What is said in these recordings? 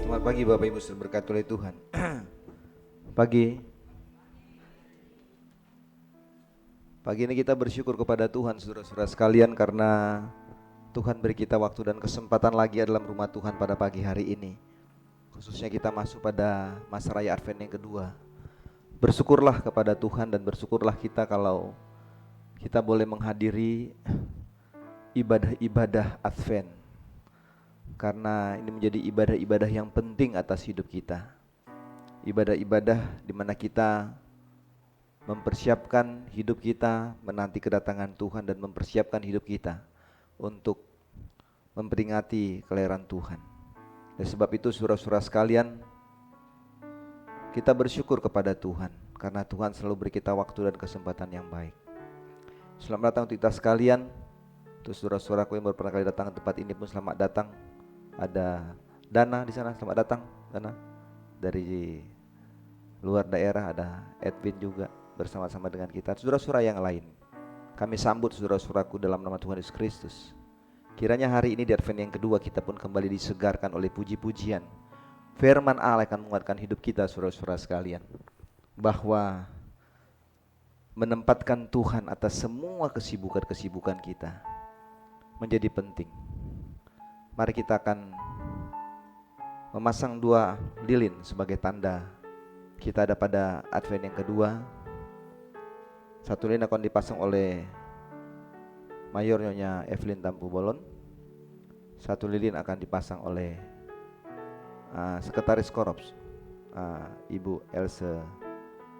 Selamat pagi Bapak Ibu terberkati oleh Tuhan. Pagi ini kita bersyukur kepada Tuhan saudara-saudara sekalian karena Tuhan beri kita waktu dan kesempatan lagi dalam rumah Tuhan pada pagi hari ini. Khususnya kita masuk pada masa raya Advent yang kedua. Bersyukurlah kepada Tuhan dan bersyukurlah kita kalau kita boleh menghadiri ibadah-ibadah Advent. Karena ini menjadi ibadah-ibadah yang penting atas hidup kita. Ibadah-ibadah di mana kita mempersiapkan hidup kita menanti kedatangan Tuhan dan mempersiapkan hidup kita untuk memperingati kelahiran Tuhan. Dan sebab itu saudara-saudara sekalian, kita bersyukur kepada Tuhan karena Tuhan selalu beri kita waktu dan kesempatan yang baik. Selamat datang untuk kita sekalian. Untuk saudara-saudaraku yang baru pertama kali datang ke tempat ini pun selamat datang. Ada Dana di sana, selamat datang Dana. Dari luar daerah ada Edwin juga bersama-sama dengan kita. Saudara-saudara yang lain, kami sambut saudara-saudaraku dalam nama Tuhan Yesus Kristus. Kiranya hari ini di Advent yang kedua kita pun kembali disegarkan oleh puji-pujian. Firman Allah akan menguatkan hidup kita saudara-saudara sekalian, bahwa menempatkan Tuhan atas semua kesibukan-kesibukan kita menjadi penting. Mari kita akan memasang 2 lilin sebagai tanda kita ada pada Advent yang kedua. 1 lilin akan dipasang oleh Mayor Nyonya Evelyn Tampu Bolon. 1 lilin akan dipasang oleh Sekretaris Korops Ibu Else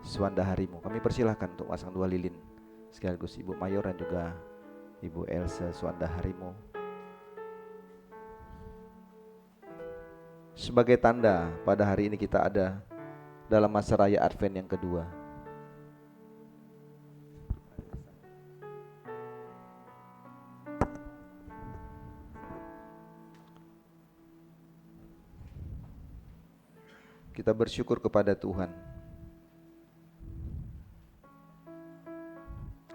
Suwanda Harimu. Kami persilahkan untuk pasang 2 lilin sekaligus Ibu Mayor dan juga Ibu Else Suwanda Harimu sebagai tanda pada hari ini kita ada dalam masa raya Advent yang kedua. Kita bersyukur kepada Tuhan.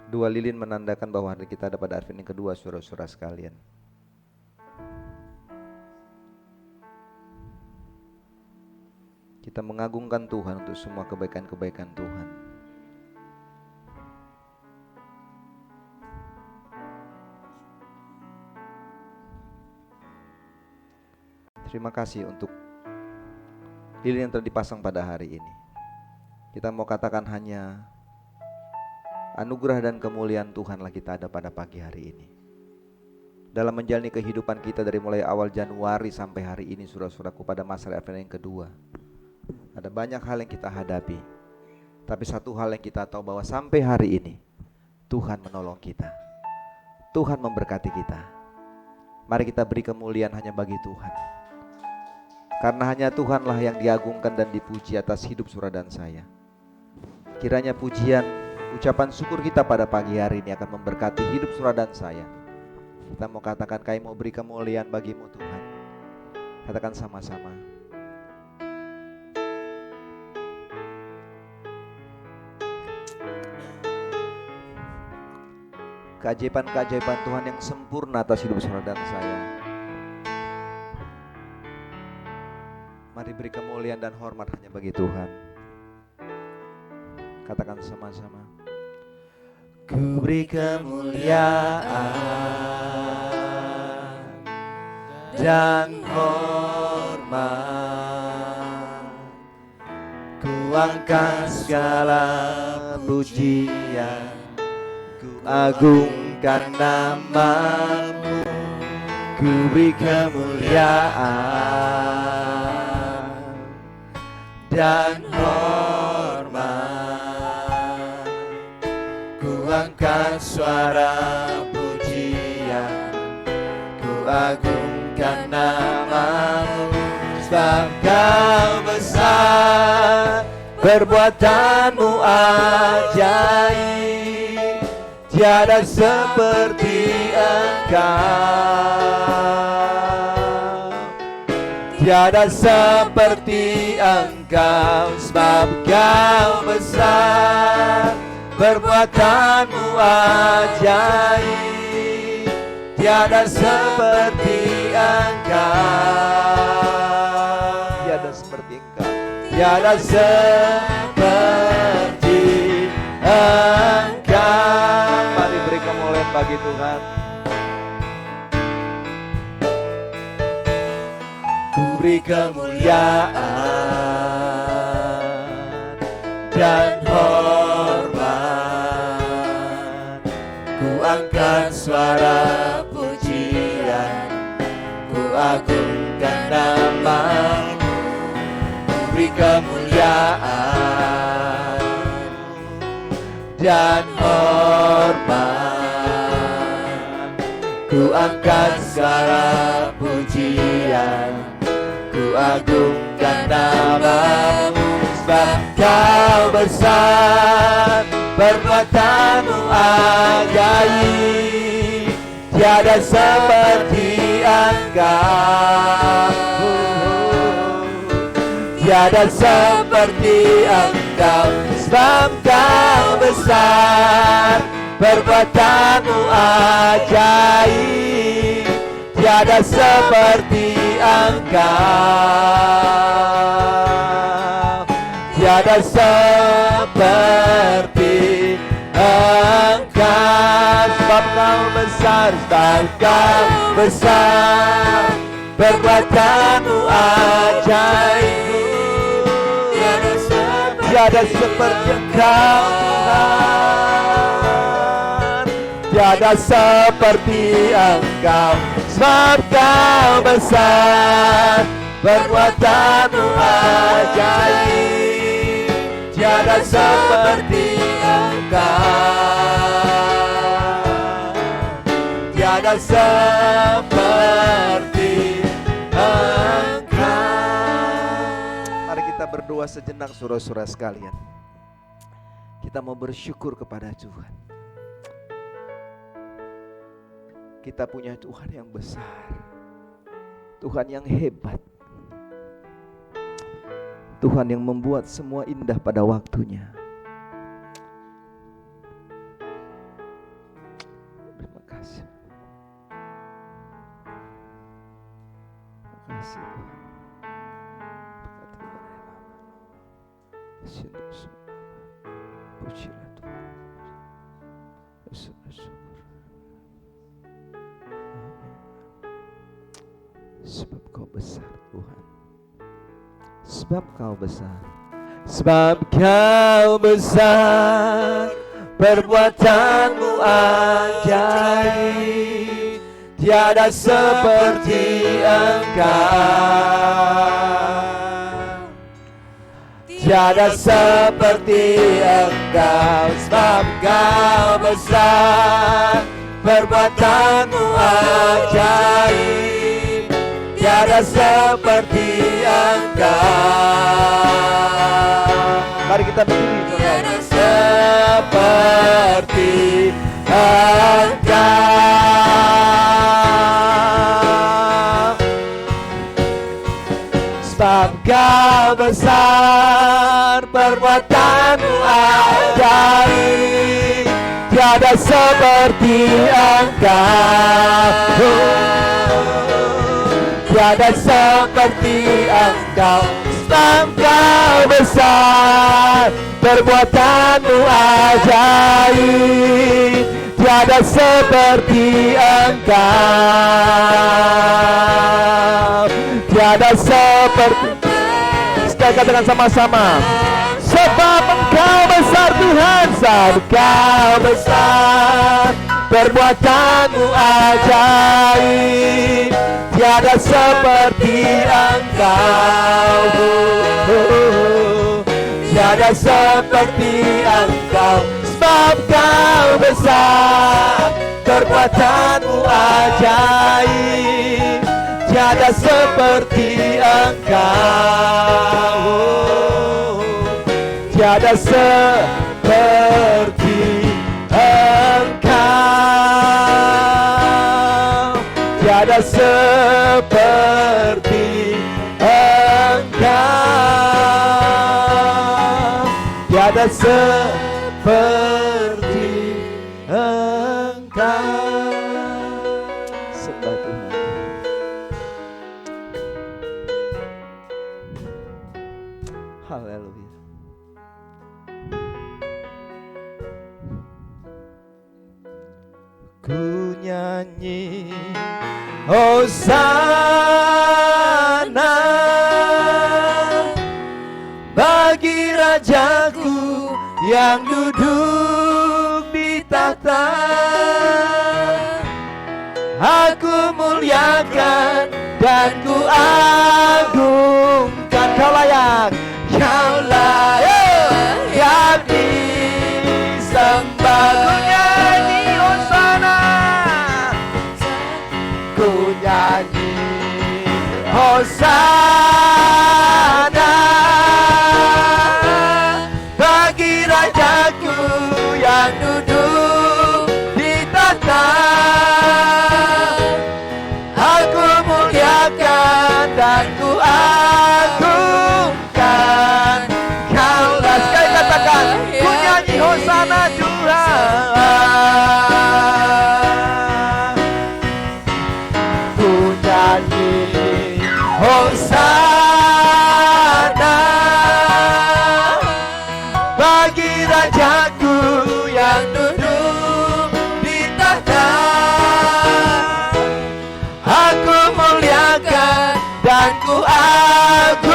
2 lilin menandakan bahwa hari kita ada pada Advent yang kedua, saudara-saudara sekalian. Kita mengagungkan Tuhan untuk semua kebaikan-kebaikan Tuhan. Terima kasih untuk lilin yang telah dipasang pada hari ini. Kita mau katakan hanya anugerah dan kemuliaan Tuhanlah kita ada pada pagi hari ini. Dalam menjalani kehidupan kita dari mulai awal Januari sampai hari ini, saudara-saudaraku, pada masa Advent yang kedua, ada banyak hal yang kita hadapi. Tapi satu hal yang kita tahu bahwa sampai hari ini Tuhan menolong kita. Tuhan memberkati kita. Mari kita beri kemuliaan hanya bagi Tuhan. Karena hanya Tuhanlah yang diagungkan dan dipuji atas hidup saudara dan saya. Kiranya pujian, ucapan syukur kita pada pagi hari ini akan memberkati hidup saudara dan saya. Kita mau katakan, kami mau beri kemuliaan bagimu Tuhan. Katakan sama-sama. Keajaiban-keajaiban Tuhan yang sempurna atas hidup saudara dan saya. Mari beri kemuliaan dan hormat hanya bagi Tuhan. Katakan sama-sama. Ku beri kemuliaan dan hormat, ku angkat segala pujian, agungkan namamu, ku beri kemuliaan dan hormat, ku angkat suara pujian, ku agungkan namamu, sebab kau besar, perbuatanmu ajaib, tiada seperti Engkau, tiada seperti Engkau, sebab Kau besar, perbuatanmu ajaib, tiada seperti Engkau. tiada seperti Engkau. Mari beri kemuliaan bagi Tuhan. Ku beri kemuliaan dan hormat, ku angkat suara pujian, ku agungkan nama-Mu. Ku beri kemuliaan dan hormat, ku angkat suara pujian, ku agungkan nama-Mu. Sebab Kau besar, perbuatan-Mu ajaib, tiada seperti Engkau, tiada seperti Engkau. Sebab Kau besar, perbuatan-Mu ajaib, tiada seperti Engkau, tiada seperti Engkau. Sebab Kau besar, sebab Kau besar, perbuatan-Mu ajaib, tiada seperti Engkau Tuhan, tiada seperti Engkau. Sebab Kau besar, perbuatan-Mu ajaib, tiada seperti Engkau, tiada seperti Engkau. Mari kita berdoa sejenak saudara-saudara sekalian. Kita mau bersyukur kepada Tuhan. Kita punya Tuhan yang besar, Tuhan yang hebat, Tuhan yang membuat semua indah pada waktunya. Terima kasih. Terima kasih Tuhan. Pujilah Tuhan. Sebab Kau besar Tuhan, sebab Kau besar, sebab Kau besar, perbuatan-Mu ajaib, tiada seperti Engkau, tiada seperti Engkau. Sebab Kau besar, perbuatan-Mu ajaib, tiada seperti Engkau. Mari kita berdiri, tiada seperti Engkau. Sebab Kau besar, perbuatan-Mu ajaib, tiada seperti Engkau, tiada seperti Engkau. Sebab Kau besar, perbuatan-Mu ajaib, tiada seperti Engkau, tiada seperti. Kita katakan sama-sama. Sebab Engkau besar Tuhan, sebab Kau besar, perbuatan-Mu ajaib, tiada seperti Engkau, tiada seperti Engkau. Sebab Kau besar, perbuatan-Mu ajaib, tiada seperti Engkau, tiada seperti Engkau, tiada seperti Engkau, tiada seperti Engkau. Sembah Tuhan. Haleluya. Ku nyanyi Hosana bagi Rajaku yang duduk di tahta. Aku muliakan dan ku agungkan. Kau layak, kau layak disembah. Ku nyanyi Hosana, ku nyanyi Hosana bagi Rajaku yang duduk di tahta. Aku muliakan dan ku agungkan. Kaulah, sekali katakan, ku nyanyi Hosana Tuhan. Ku nyanyi Hosana bagi Rajaku yang duduk di tahta. Aku muliakan dan ku agungkan.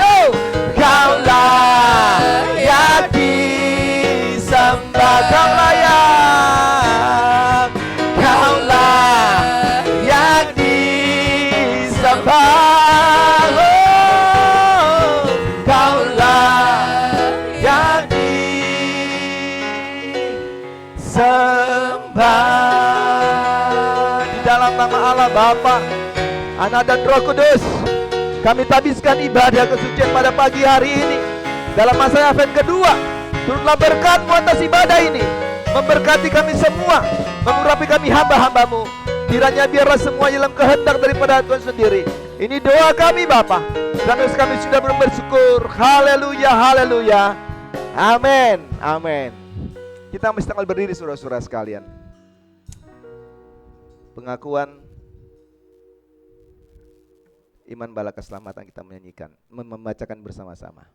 Oh, kau layak disembah. Kau layak, kau layak disembah. Oh, kau layak disembah. Di dalam nama Allah Bapa, Anak dan Roh Kudus, kami tabiskan ibadah kesucian pada pagi hari ini. Dalam masa Advent kedua, turunlah berkat-Mu atas ibadah ini, memberkati kami semua, mengurapi kami hamba-hamba-Mu. Kiranya biarlah semua dalam kehendak daripada Tuhan sendiri. Ini doa kami Bapa, dan kami sudah bersyukur. Haleluya, haleluya. Amin, amin. Kita mesti tanggal berdiri saudara-saudara sekalian. Pengakuan iman bala keselamatan kita menyanyikan, membacakan bersama-sama.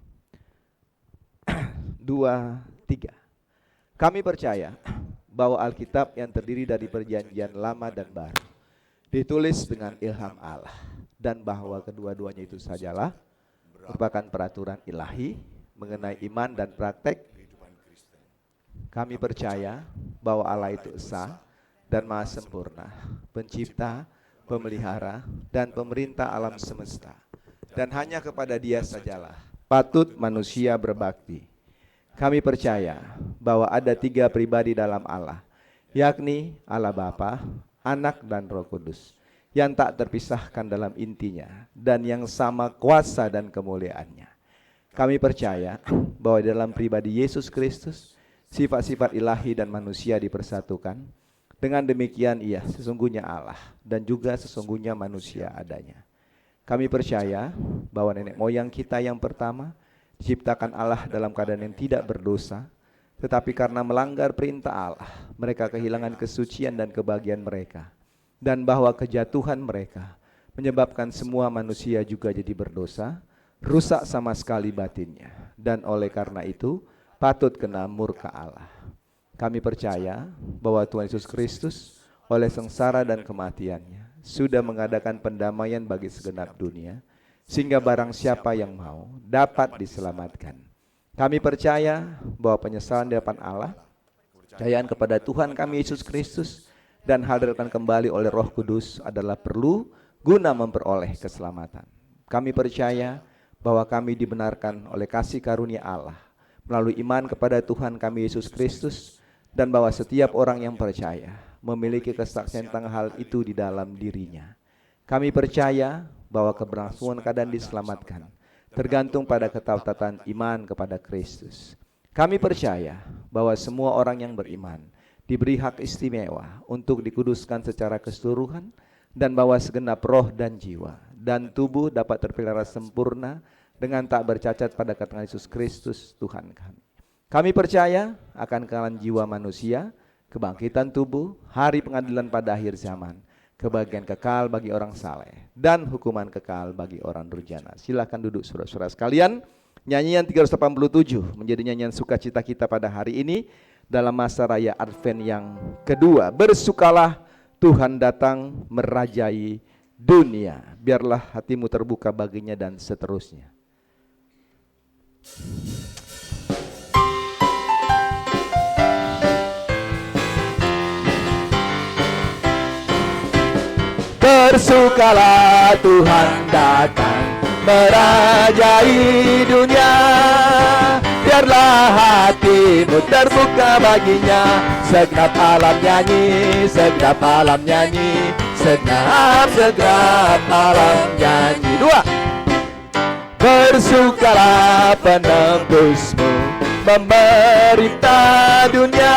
2, 3. Kami percaya bahwa Alkitab yang terdiri dari perjanjian lama dan baru ditulis dengan ilham Allah, dan bahwa kedua-duanya itu sajalah merupakan peraturan ilahi mengenai iman dan praktek. Kami percaya bahwa Allah itu esa dan maha sempurna, pencipta, pemelihara, dan pemerintah alam semesta, dan hanya kepada Dia sajalah patut manusia berbakti. Kami percaya bahwa ada 3 pribadi dalam Allah, yakni Allah Bapa, Anak, dan Roh Kudus, yang tak terpisahkan dalam intinya dan yang sama kuasa dan kemuliaannya. Kami percaya bahwa dalam pribadi Yesus Kristus, sifat-sifat ilahi dan manusia dipersatukan. Dengan demikian ia sesungguhnya Allah dan juga sesungguhnya manusia adanya. Kami percaya bahwa nenek moyang kita yang pertama diciptakan Allah dalam keadaan yang tidak berdosa, tetapi karena melanggar perintah Allah, mereka kehilangan kesucian dan kebahagiaan mereka, dan bahwa kejatuhan mereka menyebabkan semua manusia juga jadi berdosa, rusak sama sekali batinnya, dan oleh karena itu patut kena murka Allah. Kami percaya bahwa Tuhan Yesus Kristus oleh sengsara dan kematiannya sudah mengadakan pendamaian bagi segenap dunia, sehingga barang siapa yang mau dapat diselamatkan. Kami percaya bahwa penyesalan di hadapan Allah, kepercayaan kepada Tuhan kami Yesus Kristus, dan hadirkan kembali oleh Roh Kudus adalah perlu guna memperoleh keselamatan. Kami percaya bahwa kami dibenarkan oleh kasih karunia Allah melalui iman kepada Tuhan kami Yesus Kristus, dan bahwa setiap orang yang percaya memiliki kesaksian tentang hal itu di dalam dirinya. Kami percaya bahwa keberlangsungan keadaan diselamatkan tergantung pada ketaatan iman kepada Kristus. Kami percaya bahwa semua orang yang beriman diberi hak istimewa untuk dikuduskan secara keseluruhan, dan bahwa segenap roh dan jiwa dan tubuh dapat terpelihara sempurna dengan tak bercacat pada kedatangan Yesus Kristus Tuhan kami. Kami percaya akan kekalahan jiwa manusia, kebangkitan tubuh, hari pengadilan pada akhir zaman, kebahagiaan kekal bagi orang saleh, dan hukuman kekal bagi orang durjana. Silakan duduk saudara-saudara sekalian. Nyanyian 387 menjadi nyanyian sukacita kita pada hari ini dalam masa raya Advent yang kedua. Bersukalah, Tuhan datang merajai dunia. Biarlah hatimu terbuka baginya, dan seterusnya. Bersukalah, Tuhan datang merajai dunia. Biarlah hatimu terbuka baginya. Segenap alam nyanyi, segenap alam nyanyi, segenap alam nyanyi. Dua. Bersukalah, penebusmu memerintah dunia.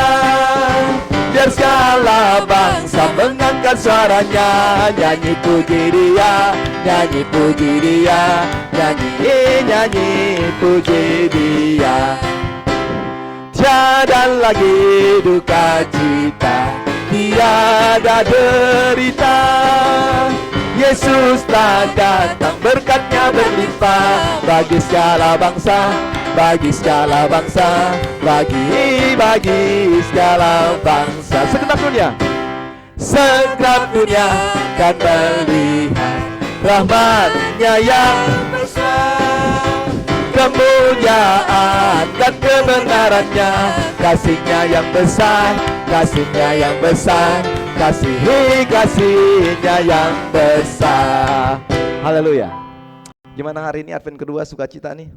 Biar segala bangsa mengangkat suaranya, nyanyi puji Dia, nyanyi puji Dia, nyanyi puji Dia. Tiada lagi duka cita, tiada derita. Yesus telah datang, berkat-Nya berlimpah bagi segala bangsa, bagi segala bangsa, bagi segala bangsa. Segenap dunia, segenap dunia kan melihat rahmat-Nya yang besar, kemuliaan dan kebenaran-Nya, kasih-Nya yang besar, kasih-Nya yang besar, kasih-Nya yang besar. Haleluya. Gimana hari ini Advent kedua, sukacita nih?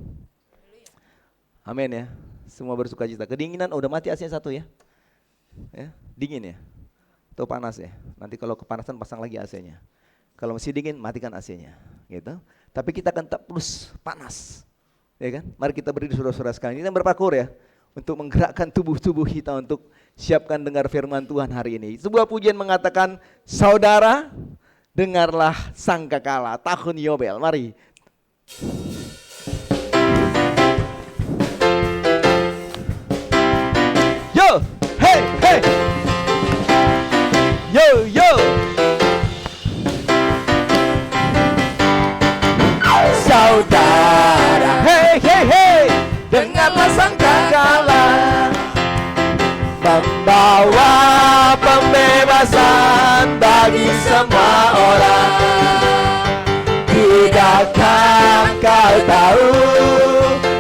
Amin ya. Semua bersukacita. Kedinginan, udah mati AC-nya satu ya? Ya, dingin ya? Atau panas ya? Nanti kalau kepanasan pasang lagi AC-nya. Kalau masih dingin, matikan AC-nya. Gitu. Tapi kita akan tetap terus panas. Ya kan? Mari kita berdiri saudara-saudara sekalian. Kita berpakur ya, untuk menggerakkan tubuh-tubuh kita untuk siapkan dengar firman Tuhan hari ini. Sebuah pujian mengatakan, saudara, dengarlah sangkakala tahun Yobel. Mari. Yo, hey, hey. Yo, yo. Saudara, hey, hey, hey. Dengarlah sangkakala membawa pembebasan bagi semua orang. Tidakkah kau tahu,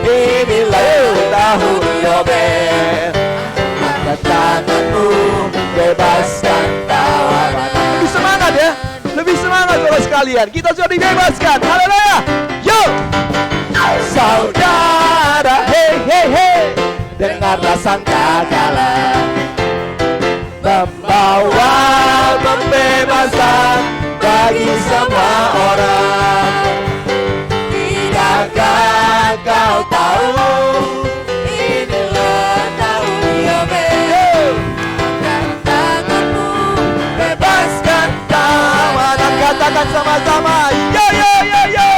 inilah tahun Yobel. Angkat tanganmu, bebaskan tawanan. Lebih semangat ya, lebih semangat saudara sekalian. Kita sudah dibebaskan, haleluya. Yo, saudara, hey, hey, hey. Dengarlah sangkakala membawa pembebasan bagi semua orang. Tidakkah kau tahu, inilah tahun Yobel. Angkat tanganmu, bebaskan tawanan. Katakan sama-sama, yo, yo, yo, yo.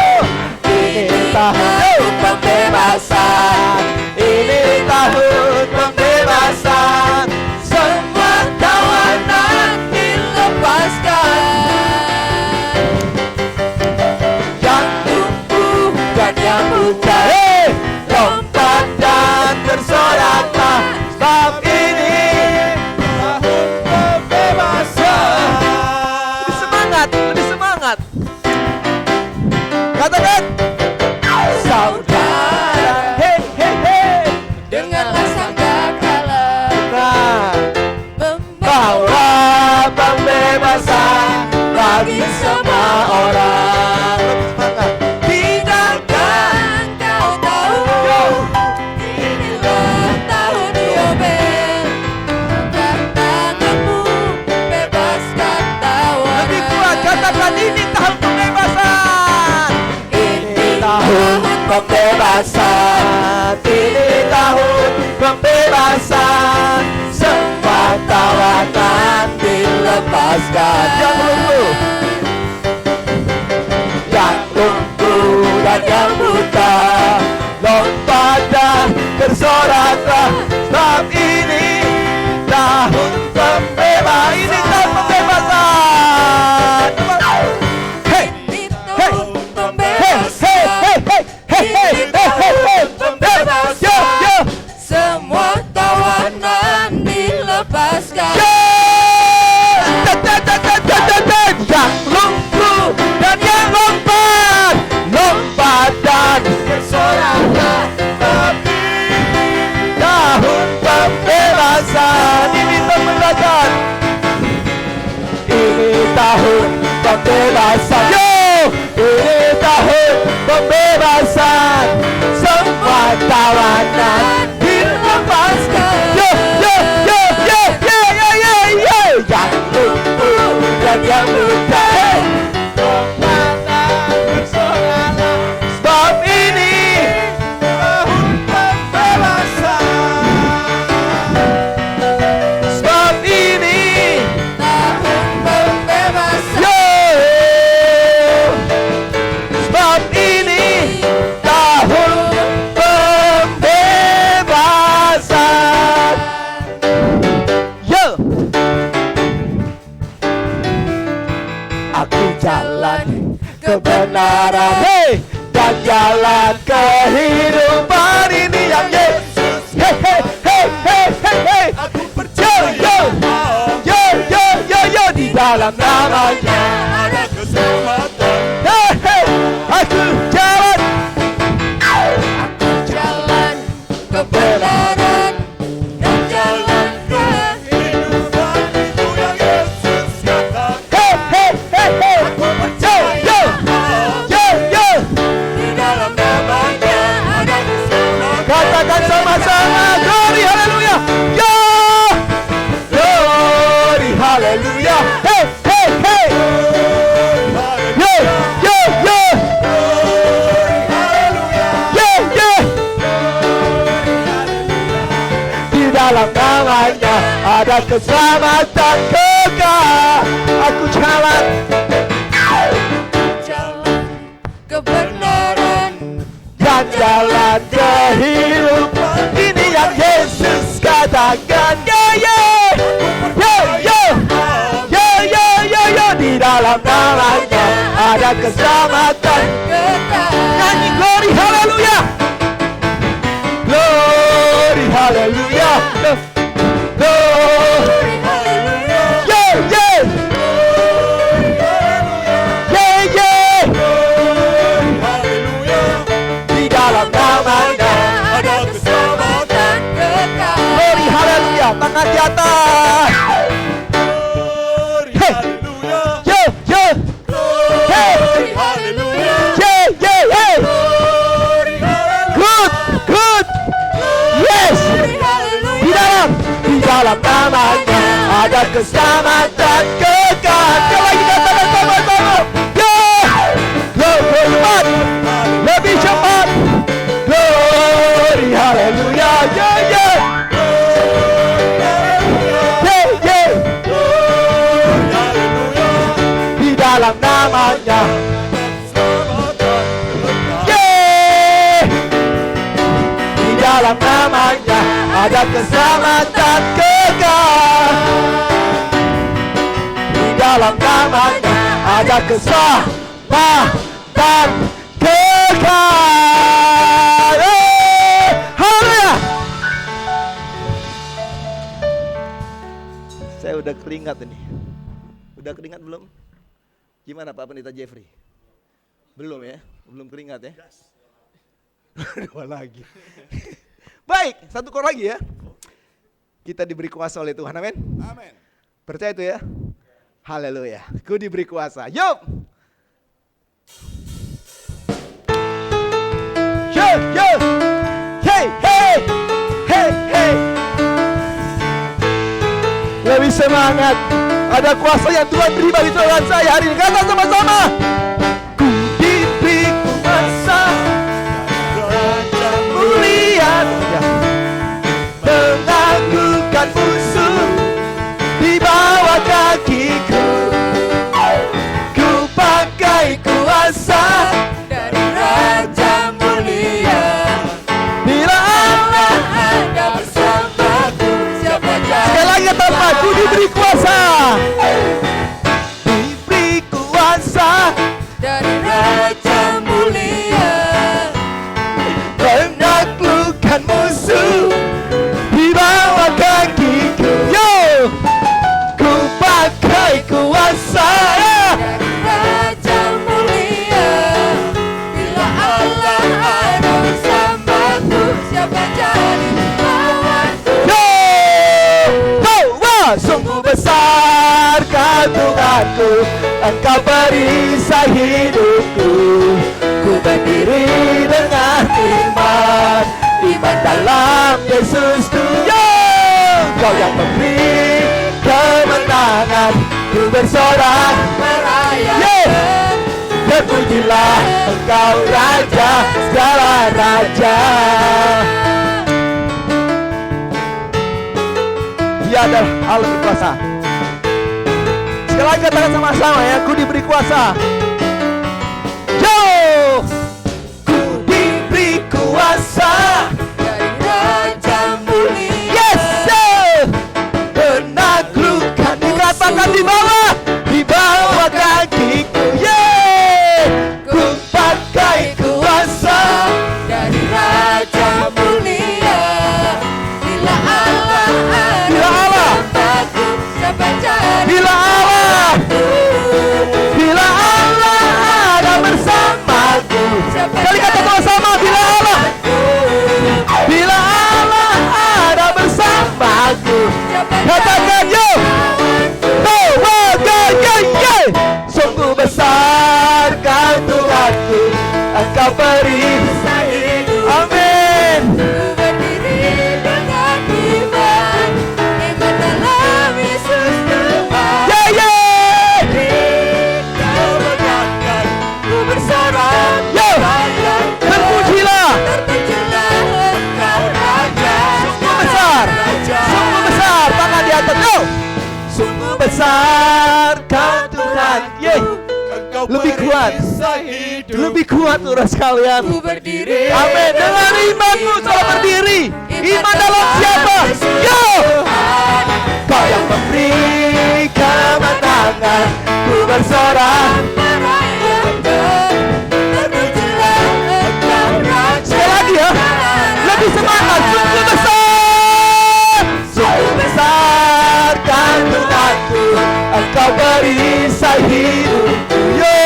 Ini tahun pembebasan, ini tahun pembebasan. Semua tawanan dilepaskan. Yang tumbuh dan yang buta, hey! Lompat dan bersoraklah, sebab ini tahun pembebasan. Lebih semangat, lebih semangat. Katakan, saudara, hey, hey, hey. Dengarlah sangkakala membawa pembebasan bagi semua orang. Tidakkah kau tahu, inilah tahun Yobel. Angkat tanganmu, bebaskan tawanan. Lebih kuat, katakan, ini tahun pembebasan. Ini tahun pembebasan, ini tahun pembebasan. Semua tawanan dilepaskan. Yang lumpuh dan yang buta, lompat dan bersoraklah, sebab ini tahun pembebasan. Ini tahun pembebasan. dan jalan kehidupan ini yang Yesus. Hey hey hey hey hey hey. Aku percaya Yo di dalam namanya ada keselamatan. Hey hey, aku jalan Kebenaran dan jalan kehidupan itu yang Yesus katakan. Hey hey hey hey. Aku percaya Yo di dalam namanya ada keselamatan. katakan sama-sama glory haleluya. Yo glory haleluya. Hey hey hey. Yo di dalam namanya ada keselamatan kekal. Aku jalan Jalan kebenaran dan jalan kehidupan ini yang Yesus katakan. Yo di dalam namanya ada keselamatan. kekal. Nyanyi glory haleluya. Glory haleluya. Glory Haleluya. yeah. Haleluya. Di dalam namanya Ada keselamatan kekal. glory haleluya. Tangan di atas. Glory, Hey. haleluya. Yo hey. Glory, haleluya. Hey. Glory, haleluya. Good. Yes. Glory, haleluya. Di dalam namanya ada keselamatan kekal. Sekali lagi katakan sama-sama. Lebih cepat. Lebih cepat. Glory haleluya. Di dalam namanya di dalam namanya ada keselamatan kekal. Di dalam namanya ada keselamatan kekal. Haleluya. Saya udah keringat ini. Udah keringat belum? Gimana Pak Pendeta Jeffrey? Belum ya? Belum keringat ya? Dua lagi. Baik, satu kor lagi ya. Kita diberi kuasa oleh Tuhan, amin. Amin. Percaya itu ya? Haleluya. Ku diberi kuasa. Yuk. Yo. Hey. Lebih semangat. Ada kuasa yang Tuhan beri bagi Tuhan saya hari ini. Kata sama-sama. Ku diberi kuasa mulia menaklukkan musuh di bawah kakiku. Ku pakai kuasa Dari Raja Mulia, bila Allah. ada bersamaku. Siapa Sekali lagi kata Pak, ku diberi kuasa. Diberi kuasa dari Raja Mulia, menaklukkan musuh di bawah kakiku. Yo, ku pakai kuasa. dari Raja Mulia. Bila Allah ada bersamaku, siapa jadi lawanku? Wah, sungguh besar kau Tuhanku, Engkau perisai hidupku. Ku berdiri dengan iman dalam Yesus Tuhan. Kau yang memberi kemenangan, ku bersorak Merayakan terpujilah Engkau Raja segala raja. Dia adalah Allah kuasa. Sekali lagi katakan sama-sama ya, ku diberi kuasa. Yo, ku diberi kuasa. dari Raja Mulia. Yes, sir. Menaklukkan, dikatakan di bawah kakiku. Yeah, ku pakai Kali kata sama-sama, bila Allah ada bersamaku. Katakan yo, sungguh besar kau Tuhanku, Engkau perisai hidup. Amin. Ku berdiri dengan iman, iman dalam Yesus Tuhan. Kau banggakan, ku bersorak, Terpujilah, terpujilah Engkau Raja. sungguh besar, tangan di atas, yo. Sungguh besar kau Tuhan, lebih kuat urus sekalian. Ku berdiri Amin. Dengan imanmu telah berdiri. Iman dalam siapa? Yo. Kau yang memberi kemenangan, ku bersorak. terpujilah Engkau Raja. Sekali lagi ya, lebih semangat. Sungguh besar kan Tuhanku, Engkau perisai hidupku. Yo,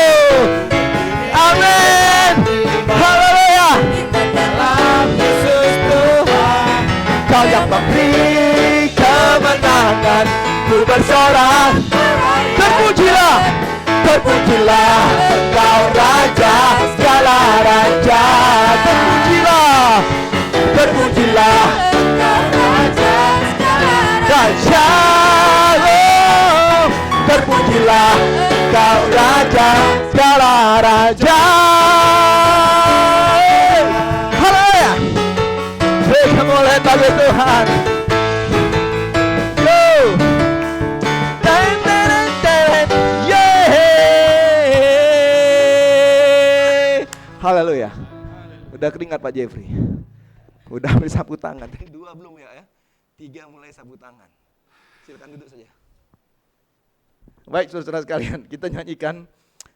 amin, haleluya. Iman dalam Yesus Tuhan. Kau yang memberi kemenangan, ku bersorak. Terpujilah, terpujilah Engkau Raja, segala raja. Terpujilah, terpujilah Engkau Raja segala Raja. Oh, terpujilah Engkau Raja, segala raja. Haleluya. Beri kemuliaan bagi Tuhan. Yo. Ten, ten, ten, yeay. Haleluya. Udah keringat Pak Jeffrey. Udah bersapu tangan. Tadi 2 belum ya? 3 mulai sapu tangan. Silakan duduk saja. Baik, saudara-saudara sekalian, kita nyanyikan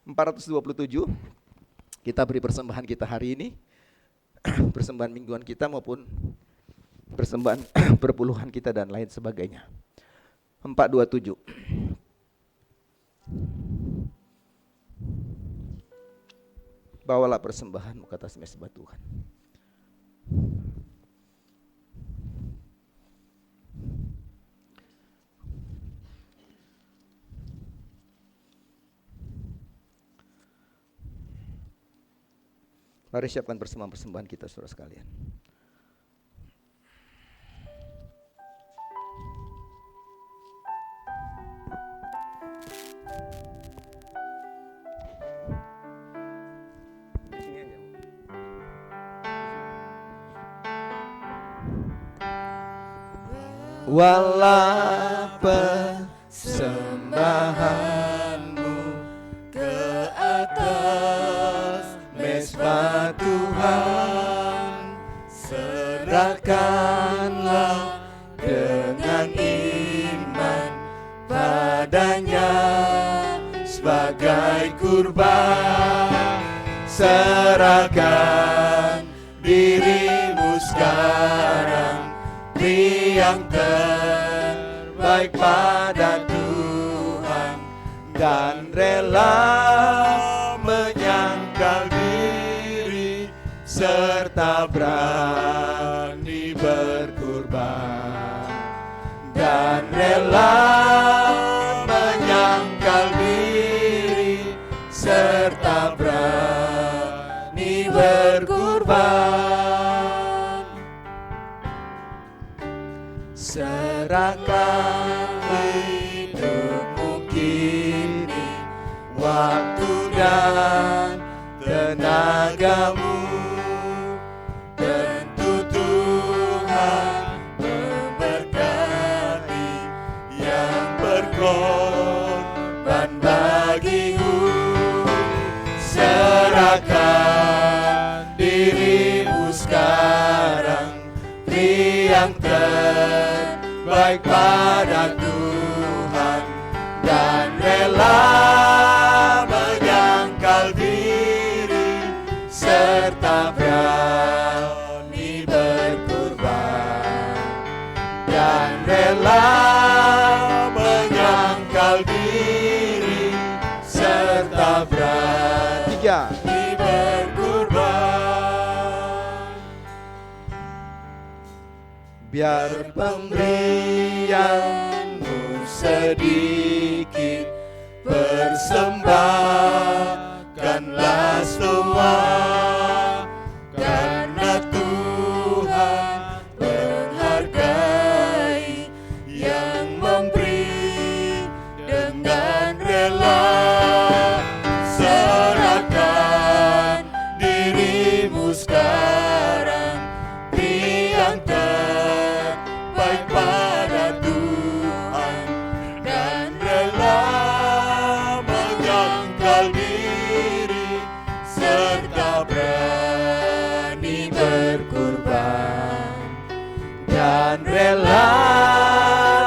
427. Kita beri persembahan kita hari ini, persembahan mingguan kita maupun persembahan perpuluhan kita dan lain sebagainya. 427. Bawalah persembahanmu ke atas mezbah Tuhan. Mari siapkan persembahan-persembahan kita, saudara sekalian. Walau persembahanmu ke atas mezbah Tuhan, serahkanlah dengan iman padanya sebagai kurban. Serahkan dirimu sekarang, beri yang terbaik pada Tuhan, dan rela menyangkal diri serta berani berkurban, dan rela menyangkal diri serta berani berkurban. Serahkan hidupmu kini, waktu dan tenagamu, tentu Tuhan memberkati yang berkorban bagimu. Serahkan dirimu sekarang, beri yang terbaik pada Tuhan, dan rela menyangkal diri serta berani berkurban, dan rela menyangkal diri serta berani berkurban. biar pemberianmu sedikit, persembahkanlah semua, karena Tuhan menghargai yang memberi dengan rela. Serahkan dirimu sekarang, beri yang terbaik pada Tuhan, dan rela menyangkal diri serta berani berkorban, dan rela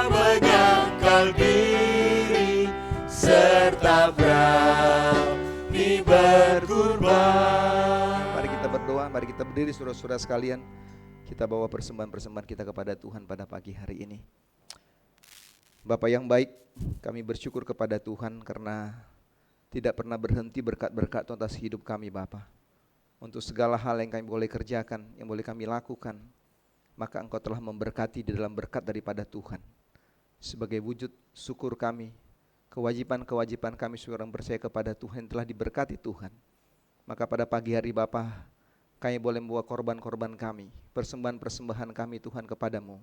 menyangkal diri serta berani berkorban. Mari kita berdoa, mari kita berdiri saudara-saudara sekalian. Kita bawa persembahan-persembahan kita kepada Tuhan pada pagi hari ini. Bapa yang baik, kami bersyukur kepada Tuhan karena tidak pernah berhenti berkat-berkat atas hidup kami Bapa. Untuk segala hal yang kami boleh kerjakan, yang boleh kami lakukan, maka Engkau telah memberkati di dalam berkat daripada Tuhan. Sebagai wujud syukur kami, kewajiban-kewajiban kami seorang percaya kepada Tuhan telah diberkati Tuhan. Maka pada pagi hari Bapa, kami boleh membawa korban-korban kami, persembahan-persembahan kami Tuhan kepadamu.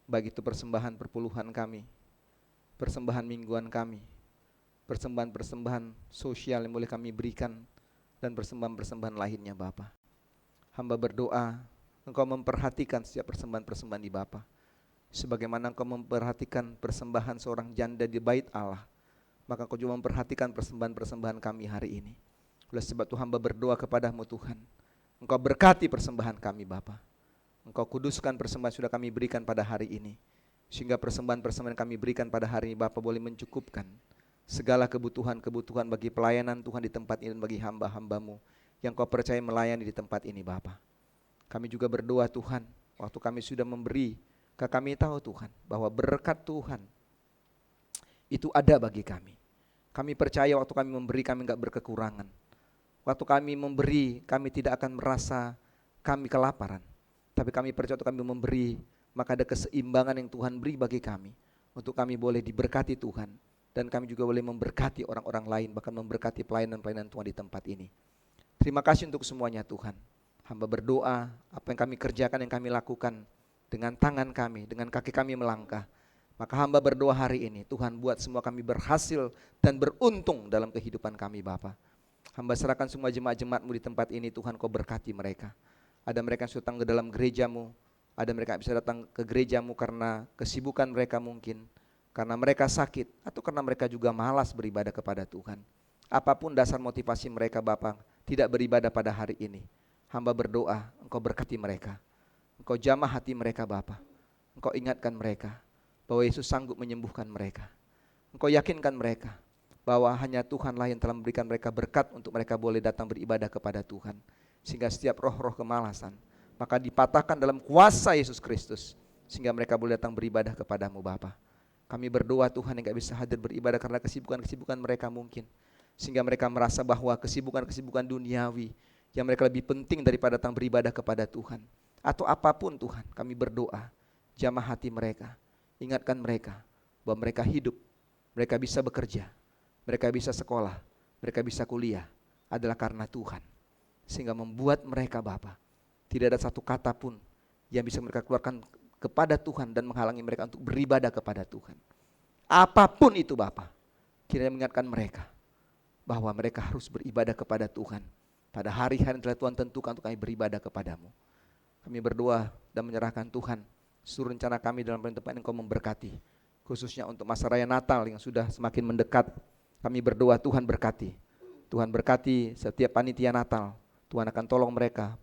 Baik itu persembahan perpuluhan kami, persembahan mingguan kami, persembahan-persembahan sosial yang boleh kami berikan, dan persembahan-persembahan lainnya Bapa. Hamba berdoa, Engkau memperhatikan setiap persembahan-persembahan di Bapa. Sebagaimana Engkau memperhatikan persembahan seorang janda di bait Allah, maka Engkau juga memperhatikan persembahan-persembahan kami hari ini. Oleh sebab itu hamba berdoa kepadamu Tuhan, Engkau berkati persembahan kami Bapa. Engkau kuduskan persembahan sudah kami berikan pada hari ini, sehingga persembahan-persembahan kami berikan pada hari ini Bapa boleh mencukupkan segala kebutuhan-kebutuhan bagi pelayanan Tuhan di tempat ini dan bagi hamba-hambamu yang Kau percaya melayani di tempat ini Bapa. Kami juga berdoa Tuhan, waktu kami sudah memberi, kami tahu Tuhan bahwa berkat Tuhan itu ada bagi kami. Kami percaya waktu kami memberi kami enggak berkekurangan. Waktu kami memberi, kami tidak akan merasa kami kelaparan. Tapi kami percaya waktu kami memberi, maka ada keseimbangan yang Tuhan beri bagi kami. Untuk kami boleh diberkati Tuhan. Dan kami juga boleh memberkati orang-orang lain, bahkan memberkati pelayanan-pelayanan Tuhan di tempat ini. Terima kasih untuk semuanya Tuhan. Hamba berdoa, apa yang kami kerjakan, yang kami lakukan, dengan tangan kami, dengan kaki kami melangkah. Maka hamba berdoa hari ini, Tuhan buat semua kami berhasil dan beruntung dalam kehidupan kami Bapa. Hamba serahkan semua jemaat-jemaat-Mu di tempat ini Tuhan, Kau berkati mereka. Ada mereka yang sudah datang ke dalam gereja-Mu, ada mereka yang bisa datang ke gereja-Mu karena kesibukan mereka mungkin, karena mereka sakit, atau karena mereka juga malas beribadah kepada Tuhan. Apapun dasar motivasi mereka Bapa, tidak beribadah pada hari ini, hamba berdoa Engkau berkati mereka. Engkau jamah hati mereka Bapa. Engkau ingatkan mereka bahwa Yesus sanggup menyembuhkan mereka. Engkau yakinkan mereka bahwa hanya Tuhanlah yang telah memberikan mereka berkat untuk mereka boleh datang beribadah kepada Tuhan. Sehingga setiap roh-roh kemalasan maka dipatahkan dalam kuasa Yesus Kristus, sehingga mereka boleh datang beribadah kepadamu Bapa. Kami berdoa Tuhan yang gak bisa hadir beribadah karena kesibukan-kesibukan mereka mungkin, sehingga mereka merasa bahwa kesibukan-kesibukan duniawi yang mereka lebih penting daripada datang beribadah kepada Tuhan. Atau apapun Tuhan, kami berdoa, jamah hati mereka, ingatkan mereka bahwa mereka hidup, mereka bisa bekerja, mereka bisa sekolah, mereka bisa kuliah adalah karena Tuhan. Sehingga membuat mereka Bapa, tidak ada satu kata pun yang bisa mereka keluarkan kepada Tuhan dan menghalangi mereka untuk beribadah kepada Tuhan. Apapun itu Bapa, kiranya mengingatkan mereka bahwa mereka harus beribadah kepada Tuhan pada hari-hari yang telah Tuhan tentukan untuk kami beribadah kepadamu. Kami berdoa dan menyerahkan Tuhan seluruh rencana kami dalam tempat yang Kau memberkati, khususnya untuk masa raya Natal yang sudah semakin mendekat. Kami berdoa Tuhan berkati, Tuhan berkati setiap panitia Natal. Tuhan akan tolong mereka,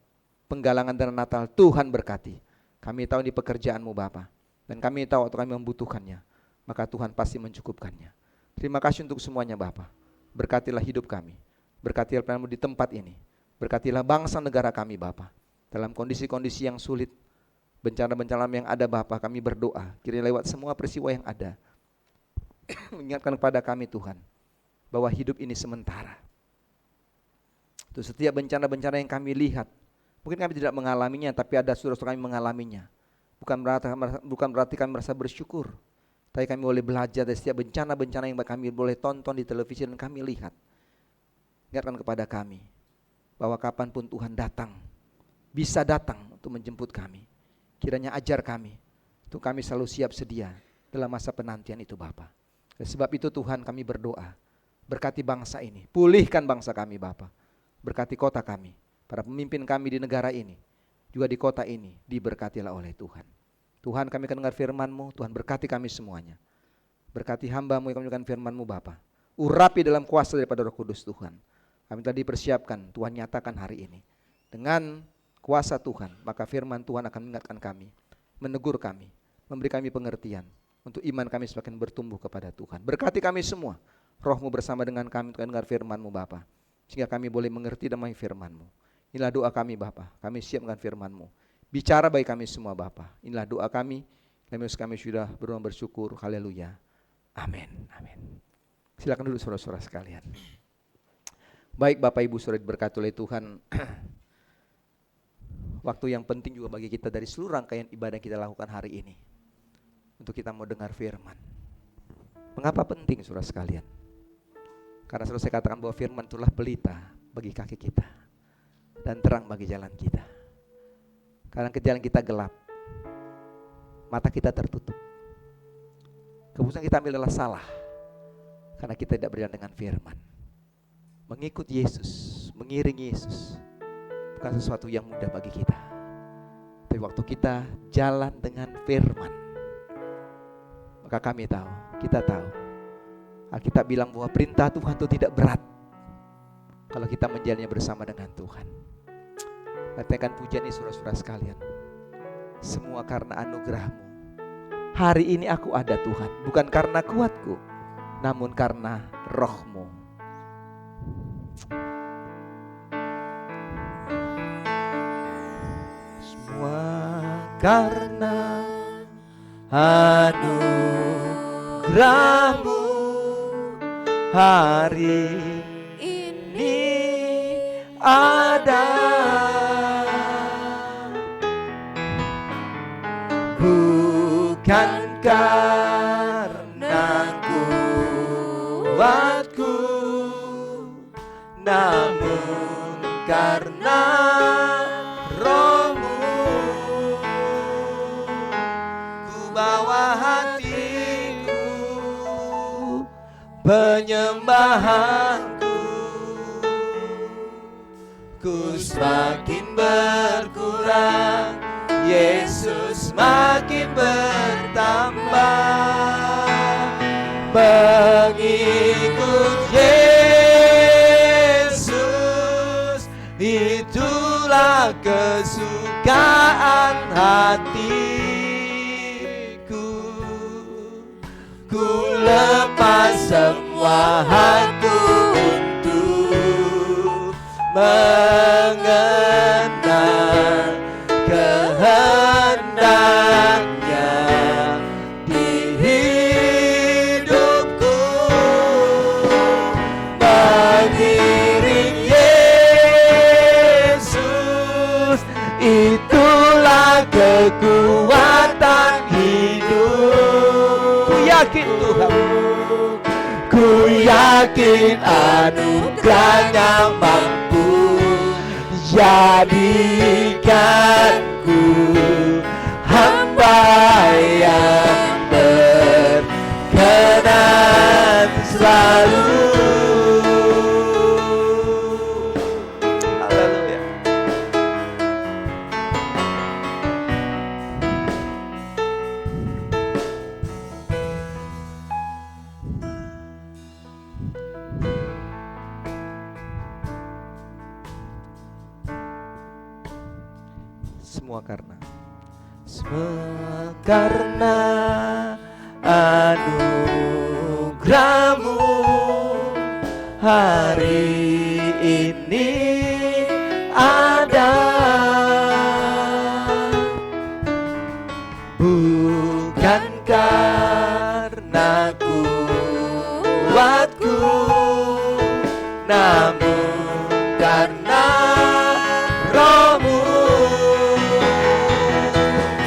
penggalangan dana Natal Tuhan berkati. Kami tahu di pekerjaan-Mu Bapa, dan kami tahu waktu kami membutuhkannya, maka Tuhan pasti mencukupkannya. Terima kasih untuk semuanya Bapa. Berkatilah hidup kami, berkatilah pelayanan-Mu di tempat ini, berkatilah bangsa negara kami Bapa. Dalam kondisi-kondisi yang sulit, bencana-bencana yang ada Bapa, kami berdoa kiranya lewat semua peristiwa yang ada mengingatkan kepada kami Tuhan bahwa hidup ini sementara. Itu setiap bencana-bencana yang kami lihat, mungkin kami tidak mengalaminya, tapi ada saudara-saudara kami mengalaminya. Bukan berarti kami merasa bersyukur, tapi kami boleh belajar dari setiap bencana-bencana yang kami boleh tonton di televisi dan kami lihat. Ingatkan kepada kami bahwa kapanpun Tuhan datang, bisa datang untuk menjemput kami. Kiranya ajar kami, untuk kami selalu siap sedia dalam masa penantian itu Bapa. Dan sebab itu Tuhan kami berdoa, berkati bangsa ini, pulihkan bangsa kami Bapa. Berkati kota kami, para pemimpin kami di negara ini, juga di kota ini, diberkatilah oleh Tuhan. Tuhan, kami akan dengar firman-Mu, Tuhan berkati kami semuanya. Berkati hamba-Mu yang kami dengar firman-Mu Bapa. Urapi dalam kuasa daripada Roh Kudus Tuhan. Kami tadi persiapkan, Tuhan nyatakan hari ini. Dengan kuasa Tuhan, maka firman Tuhan akan mengingatkan kami, menegur kami, memberi kami pengertian, untuk iman kami semakin bertumbuh kepada Tuhan. Berkati kami semua, Roh-Mu bersama dengan kami untuk dengar firman-Mu Bapa, sehingga kami boleh mengerti dan memahami firman-Mu. Inilah doa kami Bapa, kami siap dengan firman-Mu. Bicara bagi kami semua Bapa. Inilah doa kami sudah bersyukur. Haleluya. Amin. Amin. Silakan duduk saudara-saudara sekalian. Baik Bapak Ibu saudara diberkati oleh Tuhan. Waktu yang penting juga bagi kita dari seluruh rangkaian ibadah yang kita lakukan hari ini, untuk kita mau dengar firman. Mengapa penting saudara sekalian? Karena selalu saya katakan bahwa firman itulah pelita bagi kaki kita dan terang bagi jalan kita. Kadang jalan kita gelap, mata kita tertutup. Keputusan kita ambil adalah salah, karena kita tidak berjalan dengan firman. Mengikut Yesus, mengiring Yesus, bukan sesuatu yang mudah bagi kita. Tapi waktu kita jalan dengan firman, maka kita tahu, Alkitab bilang bahwa perintah Tuhan itu tidak berat kalau kita menjalannya bersama dengan Tuhan. Katakan pujian ini saudara-saudara sekalian, semua karena anugerah-Mu. Hari ini aku ada Tuhan, bukan karena kuatku, namun karena Roh-Mu. Semua karena anugerah-Mu. Hari ini ada, bukan karena kuatku, namun karena Roh-Mu. Ku bawa hatiku, penyembahanku, ku semakin berkurang, Yesus makin bertambah. Mengikut Yesus, itulah kesukaan hatiku. Ku lepas semua hakku untuk mengenal kehendaknya di hidupku. Mengiring Yesus, itulah kekuatan hidup. Ku yakin Tuhan, ku yakin anugerah-Nya mampu jadikanku hamba yang berkenan selalu. Haleluya. Semua karena anugerah-Mu. Hari ini ada, bukan karena kuatku, namun karena Roh-Mu.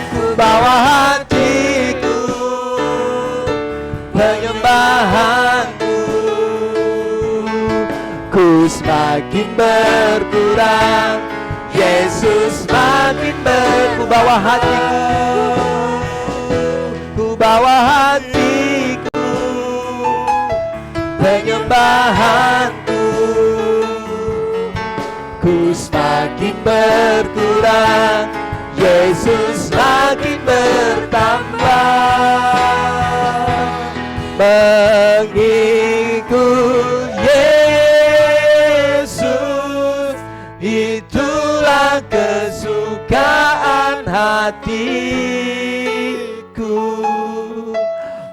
Ku bawa makin berkurang, Yesus makin Ku bawa hatiku, ku bawa hatiku, penyembahanku, ku semakin berkurang, Yesus makin bertambah. mengikut Yesus, itulah kesukaan hatiku.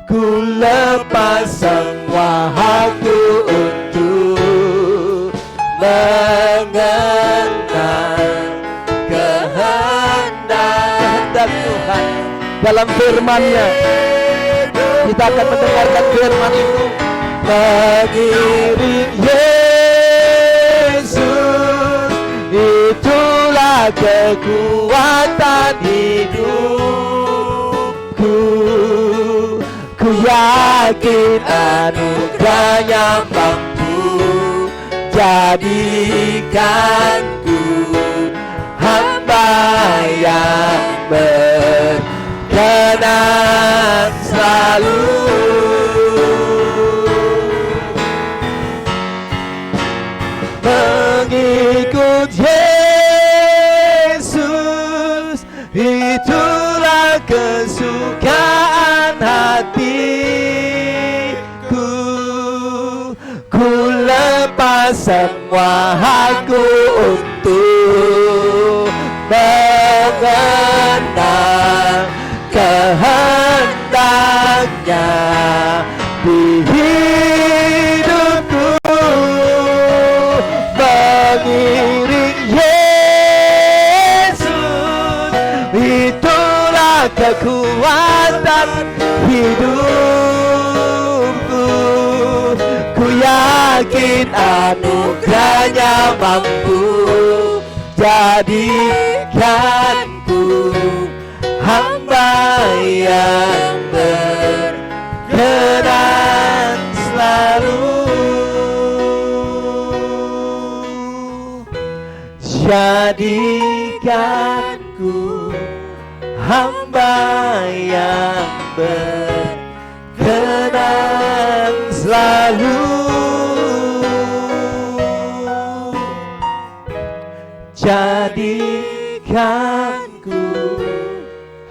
Ku lepas semua hakku untuk mengenal kehendak Tuhan. Dalam firman-Nya kita akan mendengarkan firman itu. Mengiring Yesus, itulah kekuatan hidupku. Ku yakin anugerahnya mampu jadikanku hamba yang berkenan selalu. Mengikut Yesus, itulah kesukaan hatiku. Ku lepas semua hakku untuk mengenal kehendaknya di hidupku. Mengiring Yesus, itulah kekuatan hidupku. Ku yakin anugerahnya mampu jadikanku hamba yang berkenan selalu. Jadikanku hamba yang berkenan selalu. Jadikanku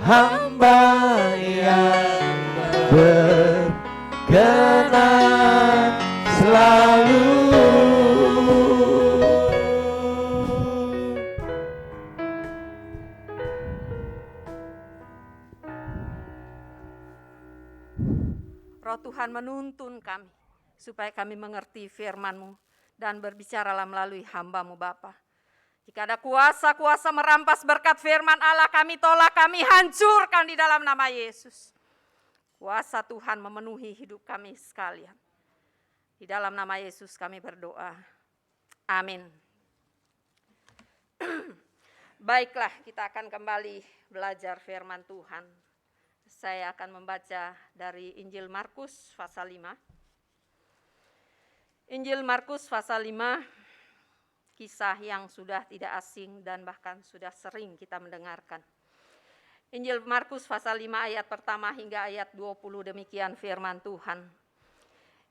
hamba yang berkenan selalu. Roh Tuhan menuntun kami, supaya kami mengerti firman-Mu dan berbicaralah melalui hamba-Mu Bapa. Jika ada kuasa-kuasa merampas berkat firman Allah, kami tolak, kami hancurkan di dalam nama Yesus. Kuasa Tuhan memenuhi hidup kami sekalian. Di dalam nama Yesus kami berdoa. Amin. Baiklah, kita akan kembali belajar firman Tuhan. Saya akan membaca dari Injil Markus pasal 5. Injil Markus pasal 5, kisah yang sudah tidak asing dan bahkan sudah sering kita mendengarkan. Injil Markus pasal 5 ayat pertama hingga ayat 20, demikian firman Tuhan.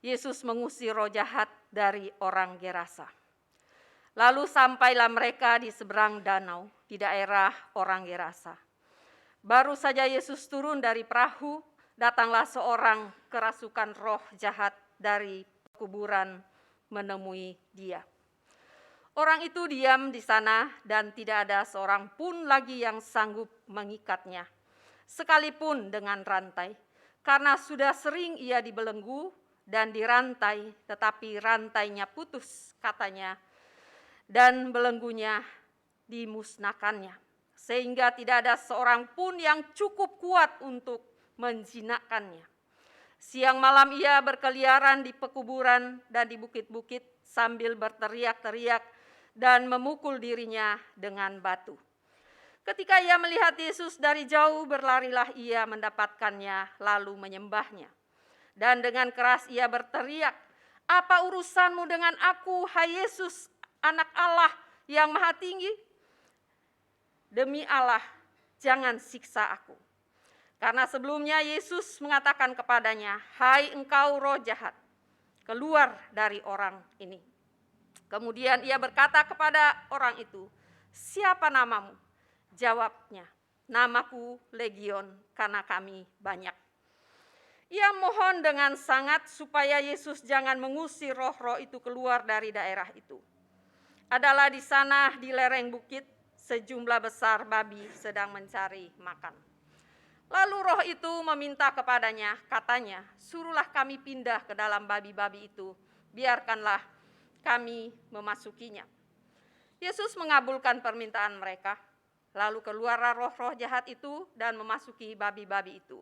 Yesus mengusir roh jahat dari orang Gerasa. Lalu sampailah mereka di seberang danau di daerah orang Gerasa. Baru saja Yesus turun dari perahu, datanglah seorang kerasukan roh jahat dari kuburan menemui dia. Orang itu diam di sana dan tidak ada seorang pun lagi yang sanggup mengikatnya, sekalipun dengan rantai, karena sudah sering ia dibelenggu dan dirantai, tetapi rantainya putus, katanya, dan belenggunya dimusnahkannya, sehingga tidak ada seorang pun yang cukup kuat untuk menjinakkannya. Siang malam ia berkeliaran di pekuburan dan di bukit-bukit sambil berteriak-teriak dan memukul dirinya dengan batu. Ketika ia melihat Yesus dari jauh, berlarilah ia mendapatkannya lalu menyembahnya. Dan dengan keras ia berteriak, "Apa urusanmu dengan aku, hai Yesus, Anak Allah yang maha tinggi, demi Allah, jangan siksa aku. Karena sebelumnya Yesus mengatakan kepadanya, hai engkau roh jahat, keluar dari orang ini. Kemudian ia berkata kepada orang itu, siapa namamu? Jawabnya, namaku Legion, karena kami banyak. Ia mohon dengan sangat supaya Yesus jangan mengusir roh-roh itu keluar dari daerah itu. Adalah di sana di lereng bukit sejumlah besar babi sedang mencari makan. Lalu roh itu meminta kepadanya, katanya, suruhlah kami pindah ke dalam babi-babi itu, biarkanlah kami memasukinya. Yesus mengabulkan permintaan mereka, lalu keluarlah roh-roh jahat itu dan memasuki babi-babi itu.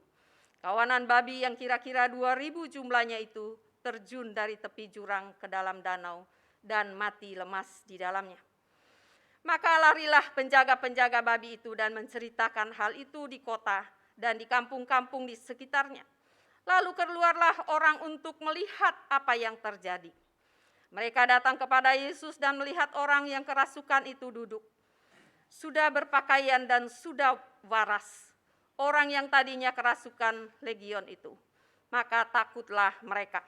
Kawanan babi yang kira-kira 2.000 jumlahnya itu terjun dari tepi jurang ke dalam danau dan mati lemas di dalamnya. Maka larilah penjaga-penjaga babi itu dan menceritakan hal itu di kota dan di kampung-kampung di sekitarnya. Lalu keluarlah orang untuk melihat apa yang terjadi. Mereka datang kepada Yesus dan melihat orang yang kerasukan itu duduk. Sudah berpakaian dan sudah waras. Orang yang tadinya kerasukan legion itu. Maka takutlah mereka.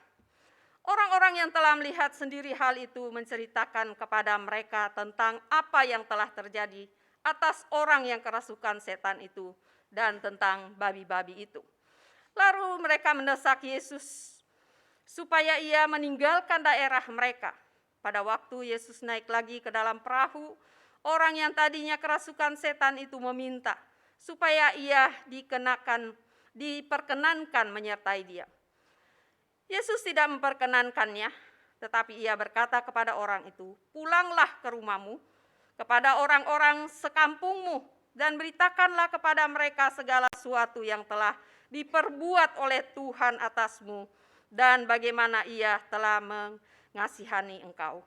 Orang-orang yang telah melihat sendiri hal itu menceritakan kepada mereka tentang apa yang telah terjadi atas orang yang kerasukan setan itu dan tentang babi-babi itu. Lalu mereka mendesak Yesus supaya ia meninggalkan daerah mereka. Pada waktu Yesus naik lagi ke dalam perahu, orang yang tadinya kerasukan setan itu meminta supaya ia diperkenankan menyertai dia. Yesus tidak memperkenankannya, tetapi ia berkata kepada orang itu, pulanglah ke rumahmu, kepada orang-orang sekampungmu, dan beritakanlah kepada mereka segala sesuatu yang telah diperbuat oleh Tuhan atasmu, dan bagaimana ia telah mengasihani engkau.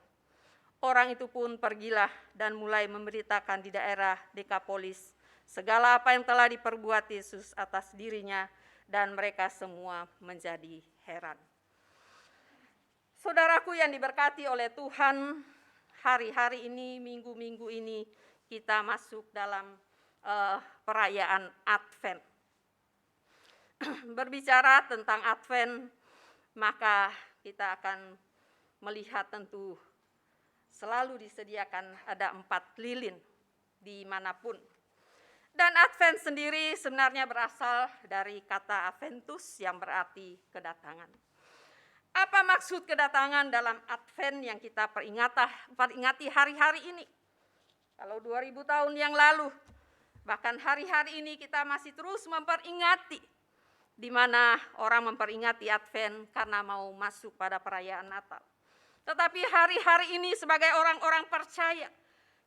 Orang itu pun pergilah dan mulai memberitakan di daerah Dekapolis segala apa yang telah diperbuat Yesus atas dirinya, dan mereka semua menjadi heran. Saudaraku yang diberkati oleh Tuhan, hari-hari ini, minggu-minggu ini, kita masuk dalam perayaan Advent. Berbicara tentang Advent, maka kita akan melihat tentu selalu disediakan ada 4 lilin dimanapun. Dan Advent sendiri sebenarnya berasal dari kata Adventus yang berarti kedatangan. Apa maksud kedatangan dalam Advent yang kita peringati hari-hari ini? Kalau 2000 tahun yang lalu, bahkan hari-hari ini kita masih terus memperingati, di mana orang memperingati Advent karena mau masuk pada perayaan Natal. Tetapi hari-hari ini sebagai orang-orang percaya,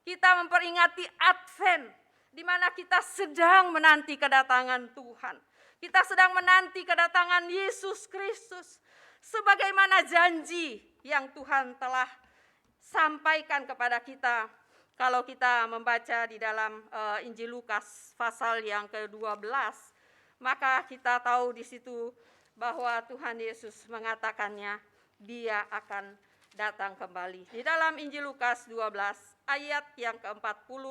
kita memperingati Advent, di mana kita sedang menanti kedatangan Tuhan. Kita sedang menanti kedatangan Yesus Kristus. Sebagaimana janji yang Tuhan telah sampaikan kepada kita. Kalau kita membaca di dalam Injil Lukas pasal yang ke-12, maka kita tahu di situ bahwa Tuhan Yesus mengatakannya, dia akan datang kembali. Di dalam Injil Lukas 12 ayat yang ke-40,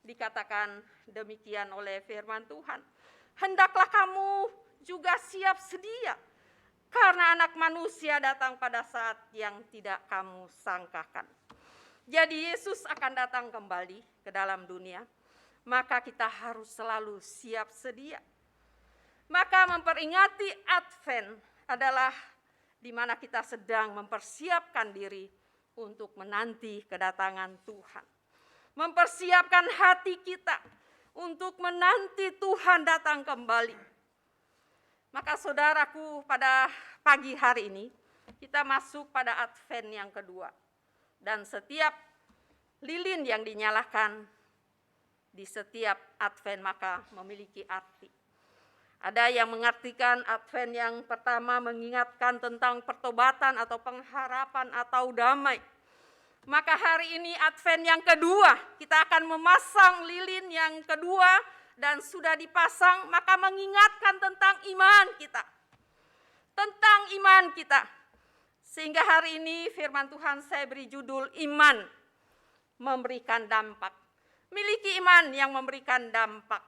dikatakan demikian oleh firman Tuhan. Hendaklah kamu juga siap sedia, karena anak manusia datang pada saat yang tidak kamu sangkakan. Jadi Yesus akan datang kembali ke dalam dunia, maka kita harus selalu siap sedia. Maka memperingati Advent adalah di mana kita sedang mempersiapkan diri untuk menanti kedatangan Tuhan. Mempersiapkan hati kita untuk menanti Tuhan datang kembali. Maka saudaraku, pada pagi hari ini kita masuk pada Advent yang kedua. Dan setiap lilin yang dinyalakan di setiap Advent maka memiliki arti. Ada yang mengartikan Advent yang pertama mengingatkan tentang pertobatan atau pengharapan atau damai. Maka hari ini Advent yang kedua, kita akan memasang lilin yang kedua dan sudah dipasang, maka mengingatkan tentang iman kita. Tentang iman kita. Sehingga hari ini firman Tuhan saya beri judul iman memberikan dampak. Miliki iman yang memberikan dampak.